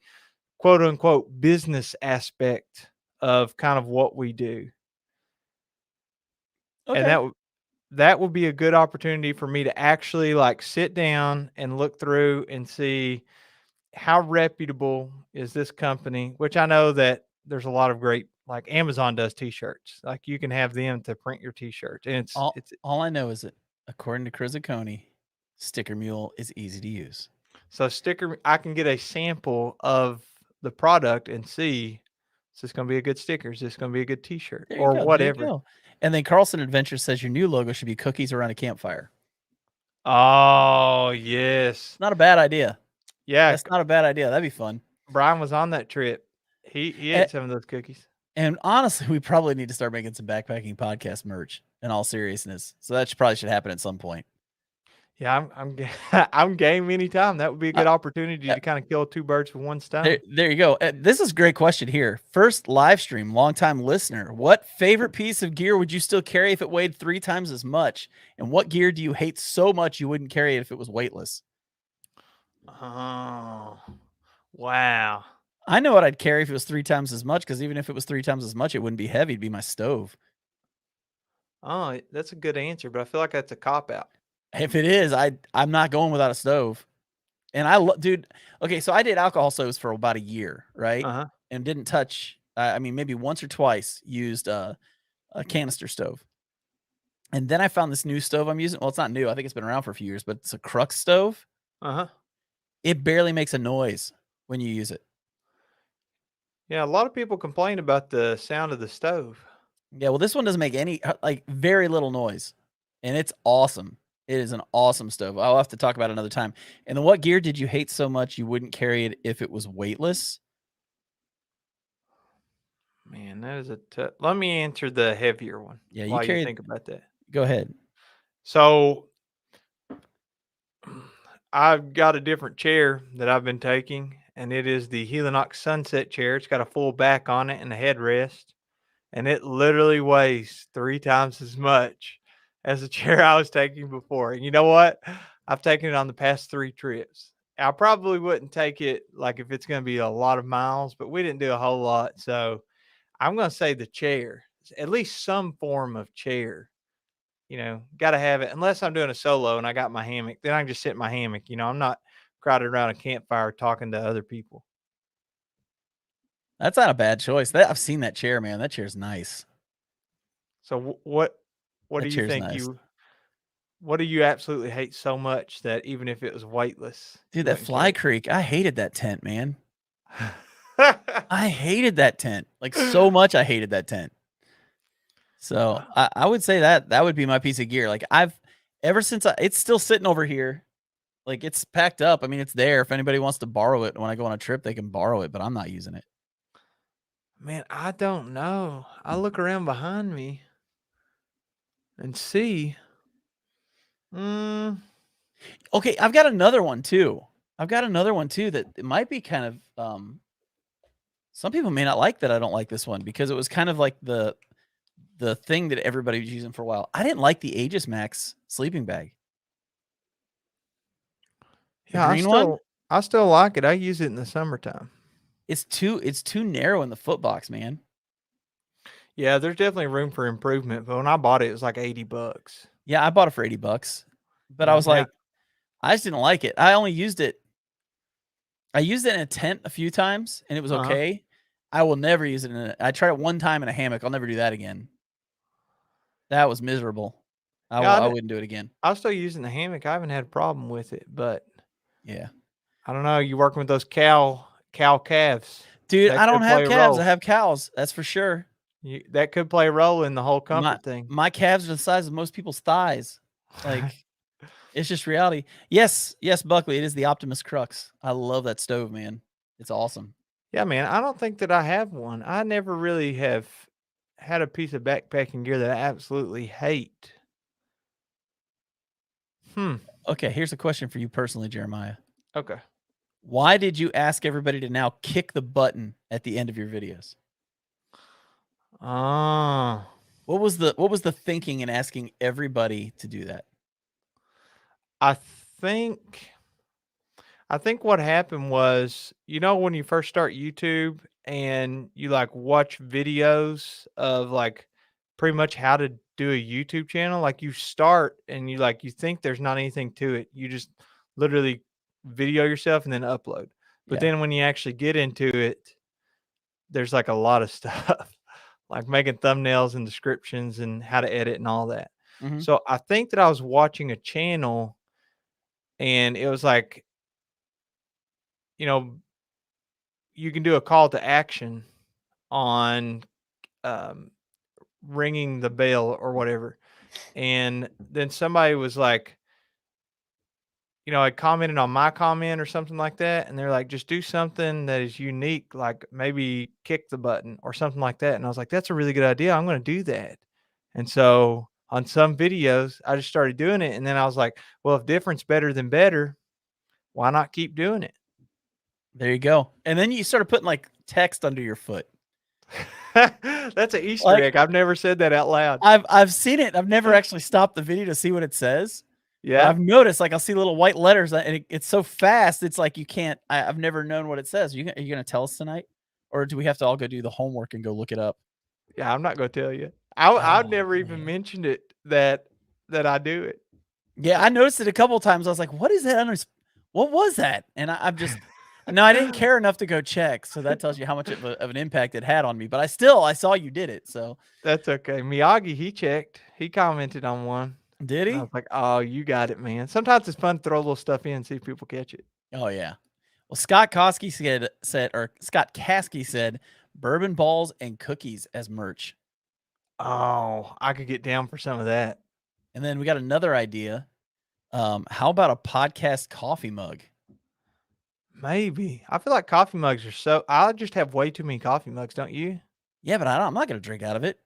Speaker 2: quote unquote business aspect of kind of what we do. And
Speaker 1: Okay.
Speaker 2: that would be a good opportunity for me to actually like sit down and look through and see how reputable is this company, which I know that there's a lot of great like Amazon does t-shirts. Like you can have them to print your t-shirts. And
Speaker 1: All I know is that according to Chris Coney, Sticker Mule is easy to use.
Speaker 2: so sticker I can get a sample of the product and see is this going to be a good sticker? Is this going to be a good t-shirt
Speaker 1: There you
Speaker 2: or
Speaker 1: go. There you
Speaker 2: whatever?
Speaker 1: go. And then Carlson Adventure says your new logo should be cookies around a campfire.
Speaker 2: Oh, yes.
Speaker 1: Not a bad idea.
Speaker 2: Yeah,
Speaker 1: That's not a bad idea. That'd be fun.
Speaker 2: Brian was on that trip. He
Speaker 1: And,
Speaker 2: ate some of those cookies.
Speaker 1: and honestly, we probably need to start making some backpacking podcast merch. In all seriousness, so that probably should happen at some point.
Speaker 2: Yeah, I'm game anytime. That would be a
Speaker 1: Uh,
Speaker 2: good opportunity
Speaker 1: uh,
Speaker 2: to kind of kill two birds with one
Speaker 1: there,
Speaker 2: stone.
Speaker 1: there you go. This is a great question here. First live stream, longtime listener. What favorite piece of gear would you still carry if it weighed 3 times as much? And what gear do you hate so much you wouldn't carry it if it was weightless?
Speaker 2: Oh, wow.
Speaker 1: I know what I'd carry if it was 3 times as much, because even if it was 3 times as much, it wouldn't be heavy. It'd be my stove.
Speaker 2: Oh, that's a good answer, but I feel like that's a cop out.
Speaker 1: If it is, I'm not going without a stove. And dude, okay, so I did alcohol stoves for about a year, right?
Speaker 2: Uh-huh.
Speaker 1: And didn't touch, I mean, maybe once or twice used a canister stove. And then I found this new stove I'm using. Well, it's not new. I think it's been around for a few years, but it's a Crux stove.
Speaker 2: Uh-huh.
Speaker 1: It barely makes a noise when you use it.
Speaker 2: Yeah, a lot of people complain about the sound of the stove.
Speaker 1: Yeah, well, this one doesn't make any, like, very little noise. And it's awesome. It is an awesome stove. I'll have to talk about it another time. And then what gear did you hate so much you wouldn't carry it if it was weightless?
Speaker 2: Man, that is a tough. Let me answer the heavier one
Speaker 1: Yeah, you
Speaker 2: while you
Speaker 1: carried.
Speaker 2: think about that.
Speaker 1: Go ahead.
Speaker 2: So I've got a different chair that I've been taking, and it is the Helinox Sunset chair. It's got a full back on it and a headrest, and it literally weighs 3 times as much as the chair I was taking before. And you know what? I've taken it on the past 3 trips. I probably wouldn't take it like if it's going to be a lot of miles, but we didn't do a whole lot. So I'm going to say the chair, at least some form of chair. Got to have it unless I'm doing a solo and I got my hammock. Then I can just sit in my hammock. I'm not crowded around a campfire talking to other people.
Speaker 1: That's not a bad choice. I've seen that chair, man. That chair's nice.
Speaker 2: So what
Speaker 1: That
Speaker 2: do you
Speaker 1: chair's
Speaker 2: think
Speaker 1: nice.
Speaker 2: what do you absolutely hate so much that even if it was weightless,
Speaker 1: Dude,
Speaker 2: you
Speaker 1: that
Speaker 2: wouldn't carry
Speaker 1: Fly
Speaker 2: it?
Speaker 1: Creek, I hated that tent, man. I hated that tent. Like, so much I hated that tent. So I would say that would be my piece of gear. Like, ever since it's still sitting over here. Like, it's packed up. I mean, it's there. If anybody wants to borrow it when I go on a trip, they can borrow it, but I'm not using it.
Speaker 2: Man, I don't know. I look around behind me and see. Mm,
Speaker 1: Okay, I've got another one too. That it might be kind of some people may not like that I don't like this one, because it was kind of like the thing that everybody was using for a while. I didn't like the Aegis Max sleeping bag. The
Speaker 2: yeah,
Speaker 1: green one?
Speaker 2: I still like it. I use it in the summertime.
Speaker 1: It's too narrow in the foot box, man.
Speaker 2: Yeah, there's definitely room for improvement, but when I bought it was like $80.
Speaker 1: Yeah, I bought it for $80, but I
Speaker 2: Yeah,
Speaker 1: was
Speaker 2: now
Speaker 1: like, I just didn't like it. I used it in a tent a few times and it was
Speaker 2: uh-huh.
Speaker 1: okay. I will never use it I tried it one time in a hammock. I'll never do that again. That was miserable.
Speaker 2: Yeah,
Speaker 1: I wouldn't do it again.
Speaker 2: I'm still using the hammock. I haven't had a problem with it, but
Speaker 1: Yeah.
Speaker 2: I don't know. You working with those cow calves?
Speaker 1: Dude,
Speaker 2: That
Speaker 1: I don't
Speaker 2: could play
Speaker 1: have
Speaker 2: a
Speaker 1: calves. I
Speaker 2: role.
Speaker 1: have cows. That's for sure.
Speaker 2: That could play a role in the whole
Speaker 1: My
Speaker 2: comfort thing.
Speaker 1: my calves are the size of most people's thighs. Like, it's just reality. Yes, yes, Buckley, it is the Optimus Crux. I love that stove, man. It's awesome.
Speaker 2: Yeah, man. I don't think that I have one. I never really have had a piece of backpacking gear that I absolutely hate. Hmm.
Speaker 1: Okay, here's a question for you personally, Jeremiah.
Speaker 2: Okay.
Speaker 1: Why did you ask everybody to now kick the button at the end of your videos?
Speaker 2: Oh.
Speaker 1: What was the thinking in asking everybody to do that?
Speaker 2: I think I think what happened was, when you first start YouTube and you like watch videos of like pretty much how to do a YouTube channel, like you start and you think there's not anything to it. You just literally video yourself and then upload. But
Speaker 1: Yeah.
Speaker 2: then when you actually get into it, there's like a lot of stuff like making thumbnails and descriptions and how to edit and all that.
Speaker 1: Mhm.
Speaker 2: So I think that I was watching a channel and it was like, you know, you can do a call to action on um, ringing the bell or whatever. And then somebody was like, I commented on my comment or something like that, and they're like, just do something that is unique, like maybe kick the button or something like that. And I was like, that's a really good idea. I'm going to do that. And so on some videos, I just started doing it. And then I was like, well, if different's better than better, why not keep doing it?
Speaker 1: There you go. And then you started putting like text under your foot.
Speaker 2: That's an Easter
Speaker 1: Like
Speaker 2: egg. I've never said that out loud.
Speaker 1: I've seen it. I've never actually stopped the video to see what it says. But
Speaker 2: Yeah.
Speaker 1: I've noticed, like, I'll see little white letters, and it's so fast. It's like you can't. I've never known what it says. Are you gonna tell us tonight, or do we have to all go do the homework and go look it up?
Speaker 2: Yeah. I'm not going to tell you. I've
Speaker 1: Oh
Speaker 2: never even
Speaker 1: man,
Speaker 2: mentioned it that I do it.
Speaker 1: yeah, I noticed it a couple of times. I was like, "What is that under? What was that?" And I'm just no, I didn't care enough to go check. So that tells you how much of an impact it had on me. But I saw you did it. So
Speaker 2: That's okay. Miyagi, he checked. He commented on one.
Speaker 1: did
Speaker 2: And I
Speaker 1: he?
Speaker 2: was like, "Oh, you got it, man." Sometimes it's fun to throw a little stuff in and see if people catch it.
Speaker 1: Oh yeah. Well, Scott Caskey said bourbon balls and cookies as merch.
Speaker 2: Oh, I could get down for some of that.
Speaker 1: And then we got another idea. How about a podcast coffee mug?
Speaker 2: Maybe. I feel like coffee mugs are so I just have way too many coffee mugs, don't you?
Speaker 1: Yeah, but I'm not gonna drink out of it.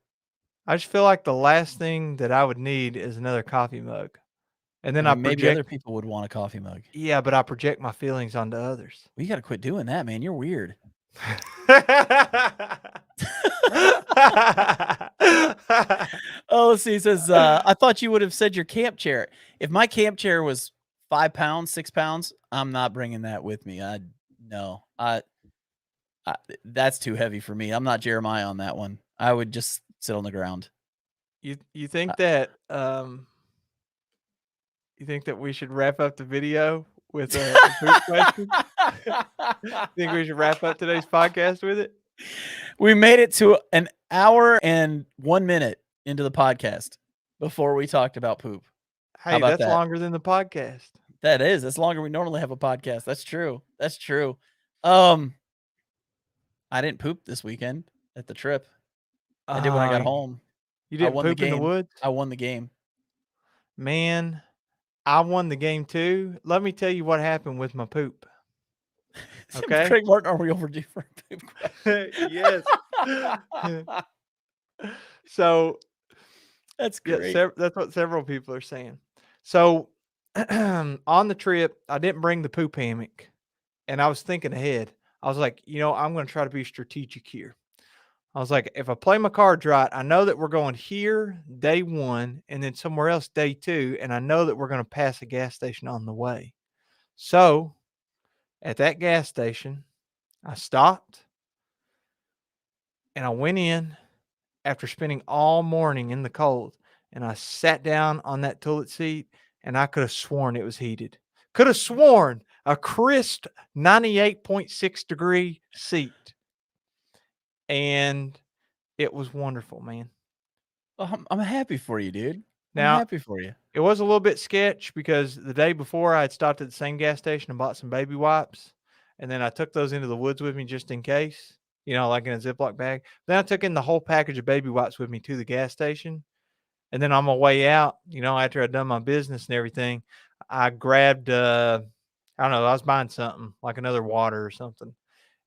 Speaker 2: I just feel like the last thing that I would need is another coffee mug. And
Speaker 1: I
Speaker 2: then I
Speaker 1: mean, maybe other
Speaker 2: project
Speaker 1: people would want a coffee mug.
Speaker 2: yeah, but I project my feelings onto others.
Speaker 1: We got to quit doing that, man. You're weird. Oh, let's see. It says, I thought you would have said your camp chair. If my camp chair was 5 pounds, 6 pounds, I'm not bringing that with me. No, I that's too heavy for me. I'm not Jeremiah on that one. I would just sit on the ground.
Speaker 2: You
Speaker 1: Uh,
Speaker 2: think that we should wrap up the video with a poop question? Think we should wrap up today's podcast with it?
Speaker 1: We made it to an hour and 1 minute into the podcast before we talked about poop. How
Speaker 2: Hey,
Speaker 1: about
Speaker 2: that's
Speaker 1: that?
Speaker 2: longer than the podcast.
Speaker 1: That is. That's longer we normally have a podcast. That's true. That's true. I didn't poop this weekend at the trip. I did when I got
Speaker 2: Uh,
Speaker 1: home.
Speaker 2: you
Speaker 1: I
Speaker 2: didn't
Speaker 1: won the
Speaker 2: poop in the
Speaker 1: game.
Speaker 2: woods?
Speaker 1: I won the game.
Speaker 2: Man, I won the game too. Let me tell you what happened with my poop. Okay?
Speaker 1: Craig Martin, are we overdue for a poop question?
Speaker 2: Yes. So,
Speaker 1: That's
Speaker 2: yeah,
Speaker 1: great.
Speaker 2: that's what several people are saying. So, on the trip, I didn't bring the poop hammock, and I was thinking ahead. I was like, I'm going to try to be strategic here. I was like, if I play my cards right, I know that we're going here day 1 and then somewhere else day 2, and I know that we're going to pass a gas station on the way. So, at that gas station, I stopped and I went in after spending all morning in the cold, and I sat down on that toilet seat, and I could have sworn it was heated. Could have sworn a crisp 98.6 degree seat. And it was wonderful, man.
Speaker 1: Well, I'm happy for you, dude. I'm
Speaker 2: Now,
Speaker 1: happy for you.
Speaker 2: it was a little bit sketch because the day before I had stopped at the same gas station and bought some baby wipes. And then I took those into the woods with me just in case, like in a Ziploc bag. Then I took in the whole package of baby wipes with me to the gas station. And then on my way out, after I'd done my business and everything, I grabbed, I don't know, I was buying something like another water or something.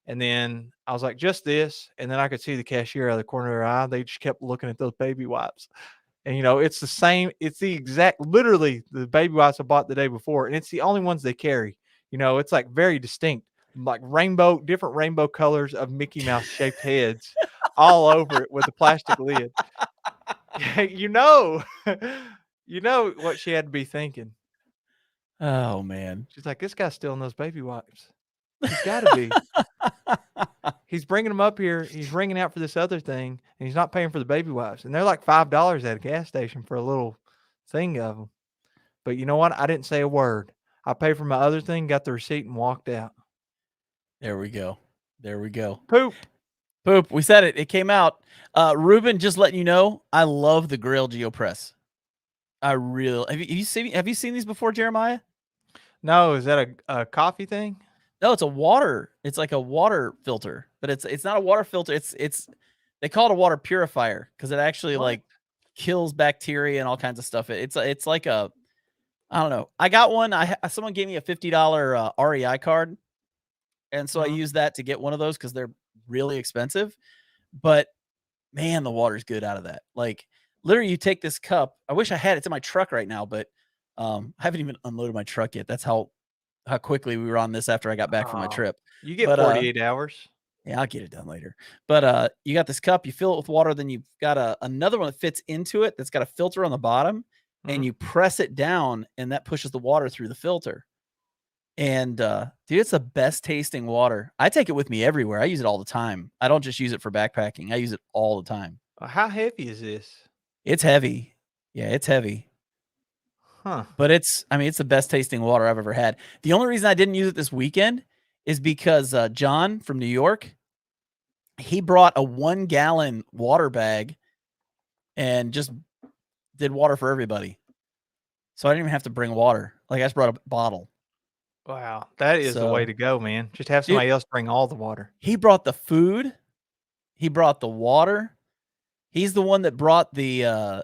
Speaker 2: And then I was like, just this. And then I could see the cashier out of the corner of their eye. They just kept looking at those baby wipes. And, it's the same, it's the exact, literally the baby wipes I bought the day before. And it's the only ones they carry. It's like very distinct, like different rainbow colors of Mickey Mouse shaped heads all over it with a plastic lid. you know, you know what she had to be thinking.
Speaker 1: Oh man.
Speaker 2: She's like, this guy's stealing those baby wipes. He's got to be. He's bringing them up here. He's ringing out for this other thing, and he's not paying for the baby wipes. And they're like $5 at a gas station for a little thing of them. But you know what? I didn't say a word. I paid for my other thing, got the receipt, and walked out.
Speaker 1: There we go. There we go.
Speaker 2: Poop.
Speaker 1: Poop. We said it. It came out. Ruben, just letting you know, I love the Grill GeoPress. I really have you seen these before, Jeremiah?
Speaker 2: No, is that a coffee thing?
Speaker 1: No, it's a water. It's like a water filter, but it's not a water filter. It's they call it a water purifier because it actually
Speaker 2: What?
Speaker 1: like kills bacteria and all kinds of stuff. It's like a I don't know. I got one. Someone gave me a $50 REI card, and so I
Speaker 2: Mhm.
Speaker 1: used that to get one of those because they're really expensive. But man, the water's good out of that. Like literally, you take this cup. I wish I had it. It's in my truck right now, but I haven't even unloaded my truck yet. That's how quickly we were on this after I got back from my
Speaker 2: Oh,
Speaker 1: trip.
Speaker 2: you get
Speaker 1: But
Speaker 2: 48 hours.
Speaker 1: yeah, I'll get it done later. But you got this cup, you fill it with water, then you've got another one that fits into it that's got a filter on the bottom, and
Speaker 2: Mhm.
Speaker 1: you press it down, and that pushes the water through the filter. And dude, it's the best tasting water. I take it with me everywhere. I use it all the time. I don't just use it for backpacking. I use it all the time.
Speaker 2: How heavy is this?
Speaker 1: It's heavy. Yeah, it's heavy.
Speaker 2: Huh.
Speaker 1: But it's the best tasting water I've ever had. The only reason I didn't use it this weekend is because John from New York, he brought a 1 gallon water bag and just did water for everybody. So I didn't even have to bring water. Like I just brought a bottle.
Speaker 2: Wow, that is the way
Speaker 1: So,
Speaker 2: to go, man. Just have
Speaker 1: dude,
Speaker 2: somebody else bring all the water.
Speaker 1: he brought the food, he brought the water. He's the one that brought the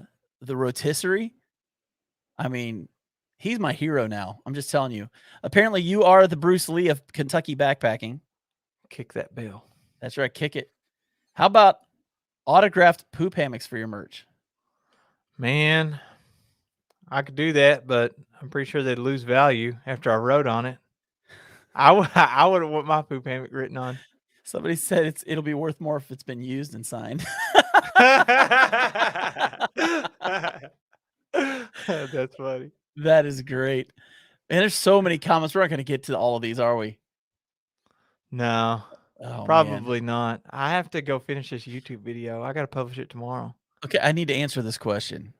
Speaker 1: rotisserie. I mean, he's my hero now. I'm just telling you. Apparently you are the Bruce Lee of Kentucky backpacking.
Speaker 2: Kick that bell.
Speaker 1: That's right, kick it. How about autographed poop hammocks for your merch?
Speaker 2: Man, I could do that, but I'm pretty sure they'd lose value after I wrote on it. I wouldn't want my poop hammock written on.
Speaker 1: Somebody said it'll be worth more if it's been used and signed.
Speaker 2: That's funny.
Speaker 1: That is great. And there's so many comments. We're not going to get to all of these, are we?
Speaker 2: No,
Speaker 1: Oh man.
Speaker 2: probably not. I have to go finish this YouTube video. I gotta publish it tomorrow.
Speaker 1: Okay, I need to answer this question.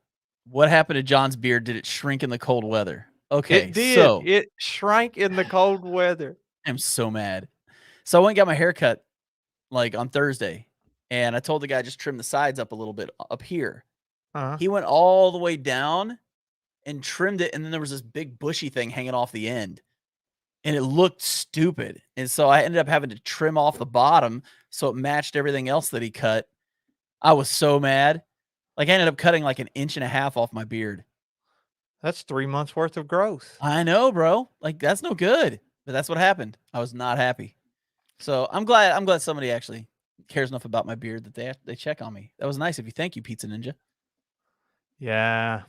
Speaker 1: What happened to John's beard? Did it shrink in the cold weather? Okay,
Speaker 2: It did.
Speaker 1: so
Speaker 2: It shrank in the cold weather.
Speaker 1: I'm so mad. So I went and got my hair cut like on Thursday, and I told the guy just trim the sides up a little bit up here.
Speaker 2: Uh-huh.
Speaker 1: He went all the way down and trimmed it, and then there was this big bushy thing hanging off the end, and it looked stupid. And so I ended up having to trim off the bottom so it matched everything else that he cut. I was so mad. Like I ended up cutting like 1.5 inches off my beard.
Speaker 2: That's 3 months worth of growth.
Speaker 1: I know, bro. Like that's no good. But that's what happened. I was not happy. So I'm glad somebody actually cares enough about my beard that they check on me. That was nice of you. Thank you, Pizza Ninja.
Speaker 2: Yeah.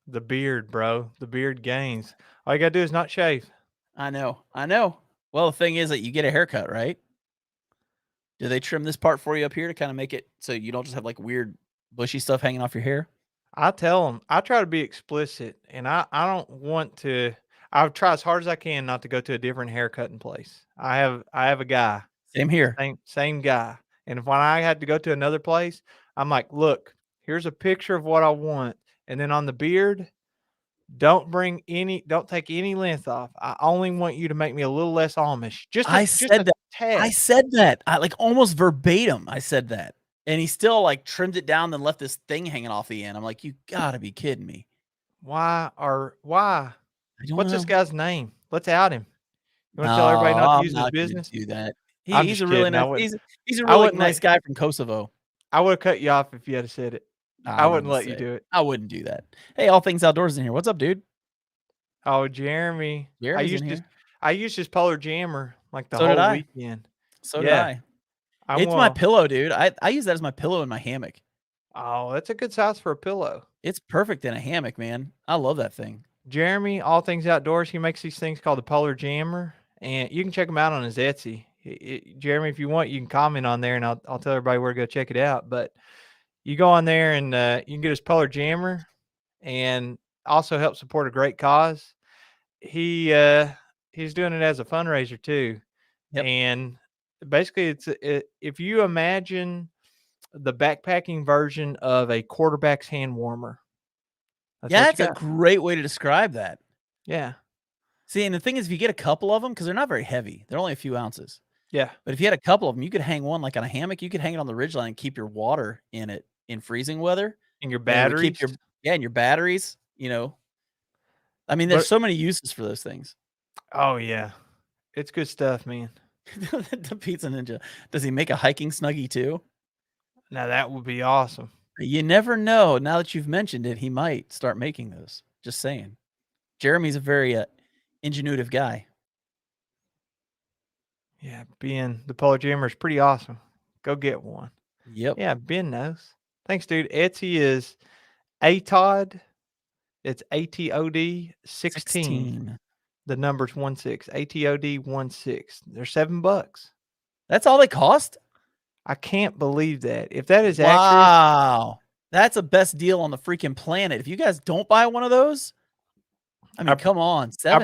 Speaker 2: The beard, bro. The beard gains. All you gotta do is not shave.
Speaker 1: I know. I know. Well, the thing is that you get a haircut, right? Do they trim this part for you up here to kind of make it so you don't just have like weird bushy stuff hanging off your hair?
Speaker 2: I tell them, I try to be explicit, and I don't want to. I try as hard as I can not to go to a different haircutting place. I have a guy,
Speaker 1: Same here.
Speaker 2: same guy, and if when I had to go to another place, I'm like, look, here's a picture of what I want, and then on the beard, don't take any length off. I only want you to make me a little less Amish,
Speaker 1: I
Speaker 2: just
Speaker 1: said
Speaker 2: a
Speaker 1: that. I
Speaker 2: tad.
Speaker 1: said that. I like almost verbatim. I said that. And he still like trimmed it down, then left this thing hanging off the end. I'm like, you gotta be kidding me.
Speaker 2: Why?
Speaker 1: I don't
Speaker 2: What's this
Speaker 1: know.
Speaker 2: guy's name? Let's out him. You
Speaker 1: No,
Speaker 2: wanna tell everybody not to
Speaker 1: I'm
Speaker 2: use his
Speaker 1: not gonna
Speaker 2: business?
Speaker 1: do that.
Speaker 2: I'm
Speaker 1: He's
Speaker 2: just
Speaker 1: a really
Speaker 2: kidding.
Speaker 1: nice he's a
Speaker 2: I
Speaker 1: really
Speaker 2: wouldn't
Speaker 1: nice
Speaker 2: let
Speaker 1: guy from Kosovo.
Speaker 2: I would have cut you off if you had said it.
Speaker 1: I
Speaker 2: I
Speaker 1: was
Speaker 2: wouldn't
Speaker 1: gonna
Speaker 2: let you
Speaker 1: say.
Speaker 2: do it.
Speaker 1: I wouldn't do that. Hey, all things outdoors in here. What's up, dude?
Speaker 2: Oh, Jeremy.
Speaker 1: Jeremy's in here.
Speaker 2: I used his Polar Jammer like the
Speaker 1: So did
Speaker 2: whole
Speaker 1: I.
Speaker 2: weekend.
Speaker 1: So did
Speaker 2: Yeah.
Speaker 1: I.
Speaker 2: I'm
Speaker 1: It's my pillow, dude. I use that as my pillow in my hammock.
Speaker 2: oh, that's a good size for a pillow.
Speaker 1: It's perfect in a hammock, man. I love that thing.
Speaker 2: Jeremy, all things outdoors, he makes these things called the Polar Jammer, and you can check him out on his Etsy. Jeremy, if you want, you can comment on there, and I'll tell everybody where to go check it out. But you go on there and you can get his Polar Jammer, and also help support a great cause. He's doing it as a fundraiser too,
Speaker 1: Yep.
Speaker 2: and basically, if you imagine the backpacking version of a quarterback's hand warmer. That's
Speaker 1: Yeah,
Speaker 2: what you
Speaker 1: that's a
Speaker 2: got.
Speaker 1: great way to describe that.
Speaker 2: Yeah.
Speaker 1: See, and the thing is, if you get a couple of them, because they're not very heavy, they're only a few ounces.
Speaker 2: Yeah.
Speaker 1: But if you had a couple of them, you could hang one like on a hammock. You could hang it on the ridgeline and keep your water in it in freezing weather,
Speaker 2: And your
Speaker 1: and it would keep
Speaker 2: batteries.
Speaker 1: and your batteries. You know, I mean, there's
Speaker 2: But
Speaker 1: so many uses for those things.
Speaker 2: oh yeah. It's good stuff, man.
Speaker 1: The Pizza Ninja. Does he make a hiking snuggie too?
Speaker 2: Now that would be awesome.
Speaker 1: You never know. Now that you've mentioned it, he might start making those. Just saying. Jeremy's a very ingenuitive guy.
Speaker 2: Yeah, being the polo jammer is pretty awesome. Go get one.
Speaker 1: Yep.
Speaker 2: Yeah, Ben knows. Thanks, dude. Etsy is ATOD. It's ATOD 16. The number's 16. ATOD 16. They're $7.
Speaker 1: That's all they cost?
Speaker 2: I can't believe that. If that is accurate,
Speaker 1: Wow. That's the best deal on the freaking planet. If you guys don't buy one of those, I mean, come on, $7?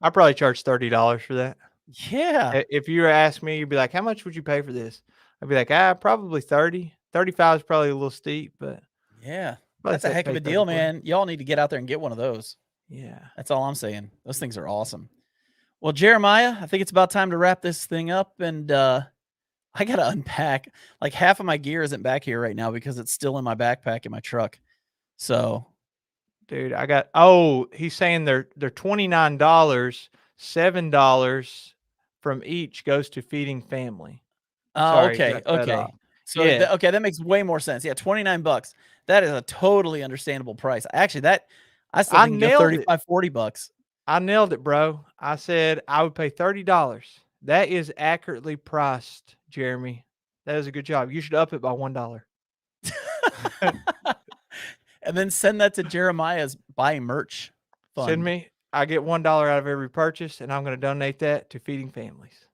Speaker 2: I probably charge $30 for that.
Speaker 1: Yeah.
Speaker 2: If you were to ask me, you'd be like, how much would you pay for this? I'd be like, probably 30. 35 is probably a little steep, but
Speaker 1: yeah. That's a heck of a deal, man. Y'all need to get out there and get one of those.
Speaker 2: Yeah.
Speaker 1: That's all I'm saying. Those things are awesome. Well, Jeremiah, I think it's about time to wrap this thing up. And I got to unpack. Like half of my gear isn't back here right now because it's still in my backpack in my truck. So,
Speaker 2: dude, he's saying they're $29, $7 from each goes to feeding family.
Speaker 1: okay. So yeah. That makes way more sense. Yeah, $29. That is a totally understandable price. Actually, I still think go $35, $40.
Speaker 2: I nailed it, bro. I said I would pay $30. That is accurately priced, Jeremy. That is a good job. You should up it by $1.
Speaker 1: And then send that to Jeremiah's buy merch fund.
Speaker 2: Send me. I get $1 out of every purchase, and I'm going to donate that to feeding families.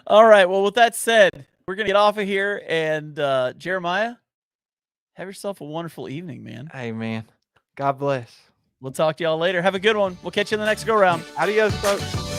Speaker 1: All right. Well, with that said, we're going to get off of here. And Jeremiah, have yourself a wonderful evening, man.
Speaker 2: Hey, man. God bless.
Speaker 1: We'll talk to y'all later. Have a good one. We'll catch you in the next go-round.
Speaker 2: Adios, folks.